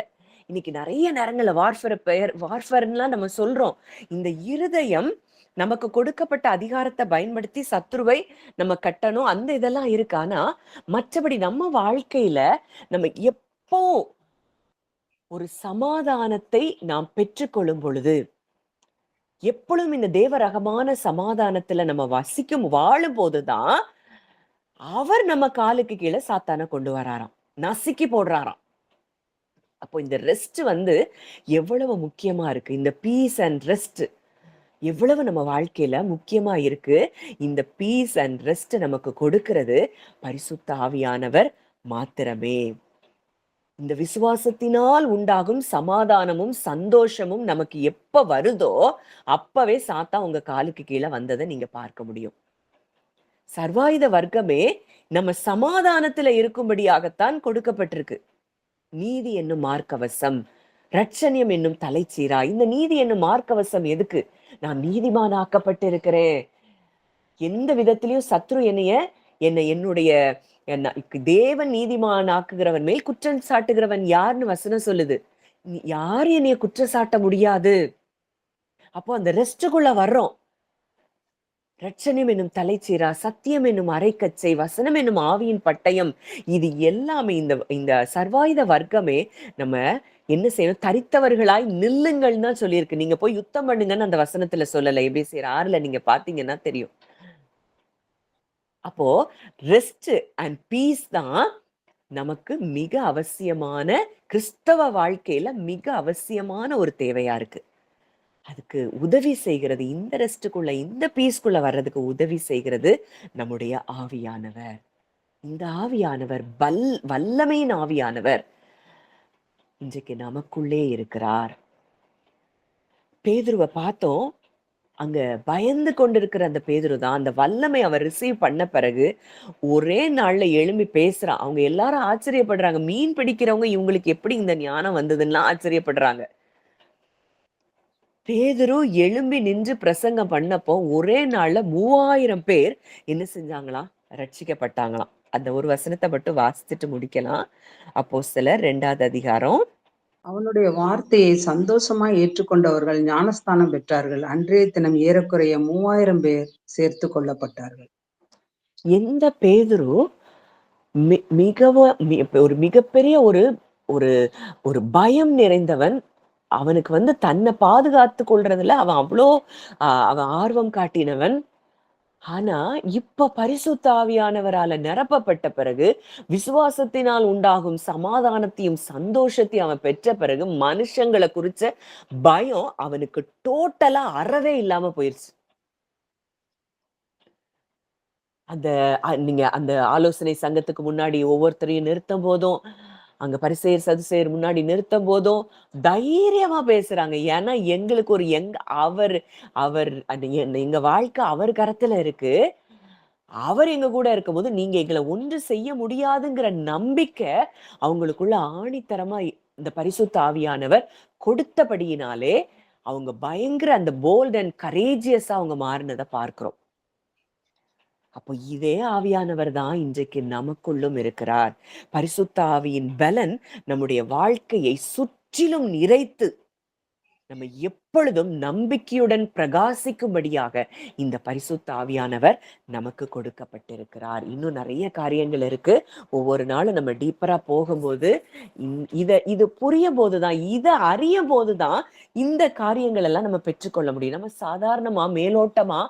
A: இன்னைக்கு நிறைய நேரங்கள்ல வார்ஃபேர்லாம் நம்ம சொல்றோம். இந்த இருதயம் நமக்கு கொடுக்கப்பட்ட அதிகாரத்தை பயன்படுத்தி சத்ருவை நம்ம கட்டணும், அந்த இதெல்லாம் இருக்கு. ஆனா மற்றபடி நம்ம வாழ்க்கையில நம்ம எப்போ ஒரு சமாதானத்தை நாம் பெற்றுக்கொள்ளும் பொழுது, எப்பொழுதும் இந்த தேவ ரகமான சமாதானத்துல நம்ம வாழும் போதுதான் அவர் நம்ம காலுக்கு கீழே சாத்தான கொண்டு வராராம், நசுக்கி போடுறாராம். அப்போ இந்த ரெஸ்ட் வந்து எவ்வளவு முக்கியமா இருக்கு. இந்த பீஸ் அண்ட் ரெஸ்ட் எவ்வளவு நம்ம வாழ்க்கையில முக்கியமா இருக்கு. இந்த பீஸ் அண்ட் ரெஸ்ட் நமக்கு கொடுக்கிறது பரிசுத்த ஆவியானவர் மாத்திரமே. இந்த விசுவாசத்தினால் உண்டாகும் சமாதானமும் சந்தோஷமும் நமக்கு எப்ப வருதோ அப்பவே சாத்தா உங்க காலுக்கு கீழே வந்ததை நீங்க பார்க்க முடியும். சர்வாயுத வர்க்கமே நம்ம சமாதானத்துல இருக்கும்படியாகத்தான் கொடுக்கப்பட்டிருக்கு. நீதி என்னும் மார்க்கவசம், ரட்சணியம் என்னும் தலைச்சீரா. இந்த நீதி என்னும் மார்க்கவசம் எதுக்கு? நான் நீதிமான் ஆக்கப்பட்டிருக்கிறேன். எந்த விதத்திலையும் சத்ரு என்னுடைய தேவன் நீதிமான் ஆக்குகிறவன் மேல் குற்றம் சாட்டுகிறவன் யாருன்னு வசனம் சொல்லுது. யாரு என்னைய குற்றம் சாட்ட முடியாது. அப்போ அந்த ரெஸ்டுக்குள்ள வர்றோம். ரட்சணியம் என்னும் தலைச்சீரா, சத்தியம் என்னும் அரைக்கச்சை, வசனம் என்னும் ஆவியின் பட்டயம், இது எல்லாமே இந்த சர்வாயுத வர்க்கமே நம்ம என்ன செய்யணும்? தரித்தவர்களாய் நில்லுங்கள்னு தான் சொல்லியிருக்கு. நீங்க போய் யுத்தம் பண்ணுங்கன்னு அந்த வசனத்துல சொல்லல. எபேசியர் 6ல நீங்க பாத்தீங்கன்னா தெரியும். அப்போ ரெஸ்ட் அண்ட் பீஸ் தான் நமக்கு மிக அவசியமான, கிறிஸ்தவ வாழ்க்கையில மிக அவசியமான ஒரு தேவையா இருக்கு. அதுக்கு உதவி செய்கிறது, இந்த ரெஸ்டுக்குள்ள, இந்த பீஸ்க்குள்ள வர்றதுக்கு உதவி செய்கிறது நம்முடைய ஆவியானவர். இந்த ஆவியானவர் வல்லமையின் ஆவியானவர் இன்றைக்கு நமக்குள்ளே இருக்கிறார். பேதுருவை பார்த்தோம். அங்க பயந்து கொண்டிருக்கிற அந்த பேதுரு தான், அந்த வல்லமை அவர் ரிசீவ் பண்ண பிறகு ஒரே நாள்ல எழும்பி பேசுறான். அவங்க எல்லாரும் ஆச்சரியப்படுறாங்க. மீன் பிடிக்கிறவங்க இவங்களுக்கு எப்படி இந்த ஞானம் வந்ததுன்னா ஆச்சரியப்படுறாங்க. பேதுரு எழும்பி நின்று பிரசங்கம் பண்ணப்போ ஒரே நாள்ல 3000 பேர் என்ன செஞ்சாங்களாம்? ரட்சிக்கப்பட்டாங்களாம். அந்த ஒரு வசனத்தை மட்டும் வாசிச்சுட்டு முடிக்கலாம். அப்போஸ்தலர் 2வது அதிகாரம்.
B: அவனுடைய வார்த்தையை சந்தோஷமாய் ஏற்றுக்கொண்டவர்கள் ஞானஸ்தானம் பெற்றார்கள். அன்றைய தினம் ஏறக்குறைய 3000 பேர் சேர்த்து கொள்ளப்பட்டார்கள்.
A: எந்த பேதுரு மிகவும் ஒரு மிகப்பெரிய ஒரு ஒரு ஒரு பயம் நிறைந்தவன். அவனுக்கு வந்து தன்னை பாதுகாத்து கொள்றதுல அவன் அவ்வளோ அவன் ஆர்வம் காட்டினவன். ஆனா இப்ப பரிசுத்த ஆவியானவரால நிரப்பப்பட்ட பிறகு விசுவாசத்தினால் உண்டாகும் சமாதானத்தையும் சந்தோஷத்தையும் அவன் பெற்ற பிறகு மனுஷங்களை குறிச்ச பயம் அவனுக்கு டோட்டலா அறவே இல்லாம போயிருச்சு. அந்த நீங்க அந்த ஆலோசனை சங்கத்துக்கு முன்னாடி ஒவ்வொருத்தரையும் நிறுத்தும் போதும், அங்க பரிசேயர் சதுசேயர் முன்னாடி நிறுத்தும் போதும் தைரியமா பேசுறாங்க. ஏன்னா எங்களுக்கு ஒரு அவர் அவர் அந்த எங்க வாழ்க்கை அவர் கரத்துல இருக்கு. அவர் எங்க கூட இருக்கும்போது நீங்க எங்களை ஒன்று செய்ய முடியாதுங்கிற நம்பிக்கை அவங்களுக்குள்ள ஆணித்தரமா இந்த பரிசுத்த ஆவியானவர் கொடுத்தபடியினாலே அவங்க பயங்கர அந்த போல்ட் அண்ட் கரேஜியஸா அவங்க மாறினதை பார்க்கிறோம். அப்போ இதே ஆவியானவர் தான் இன்றைக்கு நமக்குள்ளும் இருக்கிறார். பரிசுத்த ஆவியின் பலன் நம்முடைய வாழ்க்கையை சுற்றிலும் நிறைத்து நம்ம எப்பொழுதும் நம்பிக்கையுடன் பிரகாசிக்கும்படியாக இந்த பரிசுத்த ஆவியானவர் நமக்கு கொடுக்கப்பட்டிருக்கிறார். இன்னும் நிறைய காரியங்கள் இருக்கு. ஒவ்வொரு நாளும் நம்ம டீப்பரா போகும்போது இது புரியும் போதுதான், இதை அறியும் போதுதான் இந்த காரியங்கள் எல்லாம் நம்ம பெற்றுக்கொள்ள முடியும். நம்ம சாதாரணமா மேலோட்டமா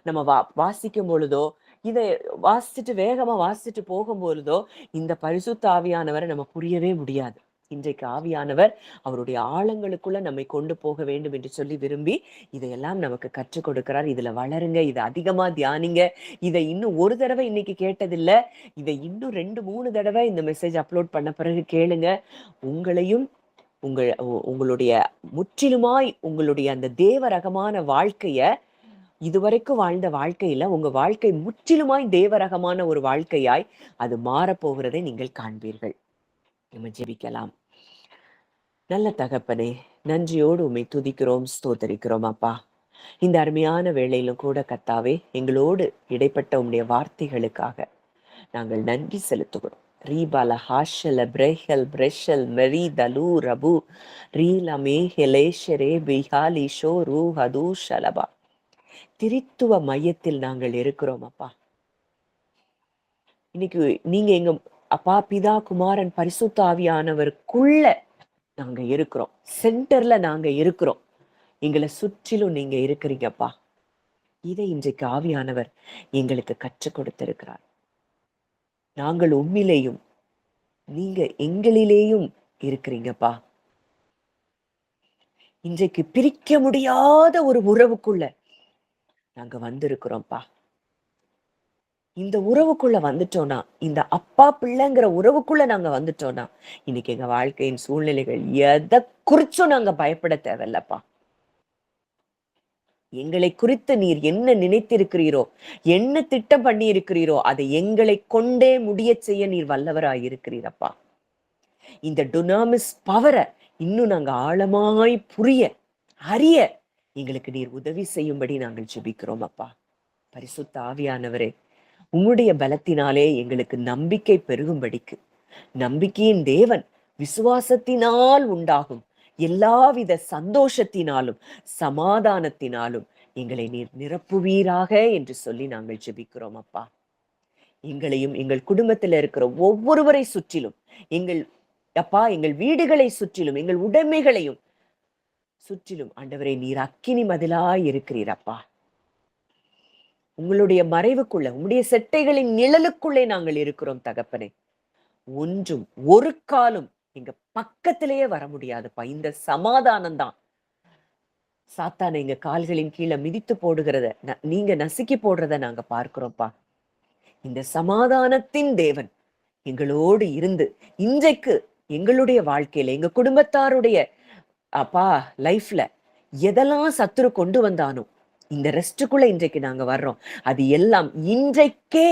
A: நம்ம வாசிக்கும் பொழுதோ, இதை வாசிச்சுட்டு வேகமா வாசிச்சுட்டு போகும்பொழுதோ இந்த பரிசுத்த ஆவியானவரை நம்ம புரியவே முடியாது. இன்றைக்கு ஆவியானவர் அவருடைய ஆழங்களுக்குள்ள நம்மை கொண்டு போக வேண்டும் என்று சொல்லி விரும்பி இதையெல்லாம் நமக்கு கற்றுக் கொடுக்கிறார். இதுல வளருங்க, இதை அதிகமா தியானிங்க. இதை இன்னும் ஒரு தடவை இன்னைக்கு கேட்டதில்ல, இதை இன்னும் 2-3 தடவை இந்த மெசேஜ் அப்லோட் பண்ண பிறகு கேளுங்க. உங்களையும் உங்களுடைய முற்றிலுமாய் உங்களுடைய அந்த தேவ ரகமான வாழ்க்கைய, இதுவரைக்கும் வாழ்ந்த வாழ்க்கையில உங்க வாழ்க்கை முற்றிலுமாய் தேவரகமான ஒரு வாழ்க்கையாய் அது மாறப்போகிறதை நீங்கள் காண்பீர்கள். நம்ம ஜெபிக்கலாம். நல்ல தகப்பனே, நன்றியோடு உம்மை துதிக்கிறோம், ஸ்தோத்தரிக்கிறோம் அப்பா. இந்த அருமையான வேளையிலும் கூட கர்த்தாவே, எங்களோடு இடைப்பட்ட உம்முடைய வார்த்தைகளுக்காக நாங்கள் நன்றி செலுத்துகிறோம். ரீபால ஹாஷல பிரேஹல் பிரஷல் மெரி தலு ரபு ரீலமே ஹெலேஷரே பிஹாலிஷோ ரூ ஹது ஷலபா. திரித்துவ மையத்தில் நாங்கள் இருக்கிறோம் அப்பா. இன்னைக்கு நீங்க எங்க அப்பா, பிதா, குமாரன், பரிசுத்த ஆவியானவருக்குள்ள நாங்க இருக்கிறோம். சென்டர்ல நாங்க இருக்கிறோம். எங்களை சுற்றிலும் நீங்க இருக்கிறீங்கப்பா. இதை இன்றைக்கு ஆவியானவர் எங்களுக்கு கற்றுக் கொடுத்திருக்கிறார். நாங்கள் உம்மிலேயும் நீங்க எங்களிலேயும் இருக்கிறீங்கப்பா. இன்றைக்கு பிரிக்க முடியாத ஒரு உறவுக்குள்ள நாங்க வந்திருக்கிறோம்ப்பா. இந்த உறவுக்குள்ள வந்துட்டோம்னா, இந்த அப்பா பிள்ளைங்கிற உறவுக்குள்ள நாங்க வந்துட்டோம்னா, இன்னைக்கு எங்க வாழ்க்கையின் சூழ்நிலைகள் எதை குறிச்சும் நாங்க பயப்பட தேவையில்லப்பா. எங்களை குறித்து நீர் என்ன நினைத்திருக்கிறீரோ, என்ன திட்டம் பண்ணி இருக்கிறீரோ, அதை எங்களை கொண்டே முடிய செய்ய நீர் வல்லவராய் இருக்கிறீரப்பா. இந்த டுனாமிஸ் பவரை இன்னும் நாங்க ஆழமாய் புரிய அறிய எங்களுக்கு நீர் உதவி செய்யும்படி நாங்கள் ஜெபிக்கிறோம் அப்பா. பரிசுத்த ஆவியானவரே, உம்முடைய பலத்தினாலே எங்களுக்கு நம்பிக்கை பெருகும்படிக்கு, நம்பிக்கையின் தேவன் விசுவாசத்தினால் உண்டாகும் எல்லாவித சந்தோஷத்தினாலும் சமாதானத்தினாலும் எங்களை நீர் நிரப்புவீராக என்று சொல்லி நாங்கள் ஜெபிக்கிறோம் அப்பா. எங்களையும் எங்கள் குடும்பத்தில் இருக்கிற ஒவ்வொருவரை சுற்றிலும், எங்கள் அப்பா எங்கள் வீடுகளை சுற்றிலும், எங்கள் உடைமைகளையும் சுற்றிலும் ஆண்டவரே நீர் அக்கினி மதிலாய் இருக்கிறீர் அப்பா. உங்களுடைய மறைவுக்குள்ள, உங்களுடைய செட்டைகளின் நிழலுக்குள்ளே நாங்கள் இருக்கிறோம் தகப்பனே. ஒன்றும் ஒரு காலும் எங்க பக்கத்திலேயே வர முடியாதுப்பா. இந்த சமாதானம் தான் சாத்தானை எங்க கால்களின் கீழே மிதித்து போடுகிறத நீங்க நசுக்கி போடுறத நாங்க பார்க்கிறோம்ப்பா. இந்த சமாதானத்தின் தேவன் எங்களோடு இருந்து இன்றைக்கு எங்களுடைய வாழ்க்கையில, எங்க குடும்பத்தாருடைய அப்பா லைஃப்ல எதெல்லாம் சத்துரு கொண்டு வந்தானோ இந்த ரெஸ்டுக்குள்ள இன்றைக்கு நாங்க வர்றோம். அது எல்லாம் இன்றைக்கே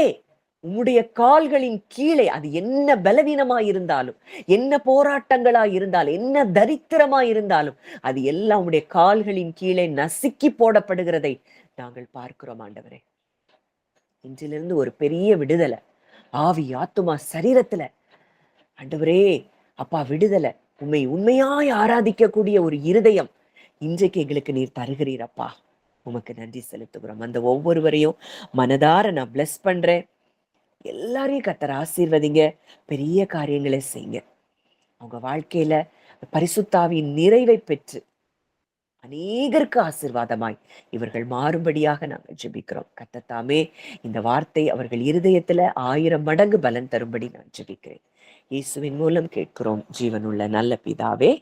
A: உம்முடைய கால்களின் கீழே, அது என்ன பலவீனமா இருந்தாலும், என்ன போராட்டங்களா இருந்தாலும், என்ன தரித்திரமா இருந்தாலும், அது எல்லாம் உம்முடைய கால்களின் கீழே நசுக்கி போடப்படுகிறதை நாங்கள் பார்க்கிறோம் ஆண்டவரே. இன்றிலிருந்து ஒரு பெரிய விடுதலை ஆவி, ஆத்துமா, சரீரத்துல ஆண்டவரே அப்பா விடுதலை. உண்மையாய் ஆராதிக்கக்கூடிய ஒரு இருதயம் இன்றைக்கு எங்களுக்கு நீர் தருகிறீரப்பா. உமக்கு நன்றி செலுத்துகிறோம். அந்த ஒவ்வொருவரையும் மனதார நான் பிளஸ் பண்றேன். எல்லாரையும் கர்த்தர் ஆசீர்வதிங்க, பெரிய காரியங்களை செய்யுங்க. அவங்க வாழ்க்கையில பரிசுத்த ஆவியின் நிறைவை பெற்று அநேகருக்கு ஆசீர்வாதமாய் இவர்கள் மாறும்படியாக நாங்கள் ஜெபிக்கிறோம். கர்த்தர் தாமே இந்த வார்த்தை அவர்கள் இருதயத்துல 1000 மடங்கு பலன் தரும்படி நான் ஜெபிக்கிறேன். இயேசுவின் மூலம் கேட்கிறோம் ஜீவனுள்ள நல்ல பிதாவே.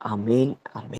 A: ஆமென், ஆமென்.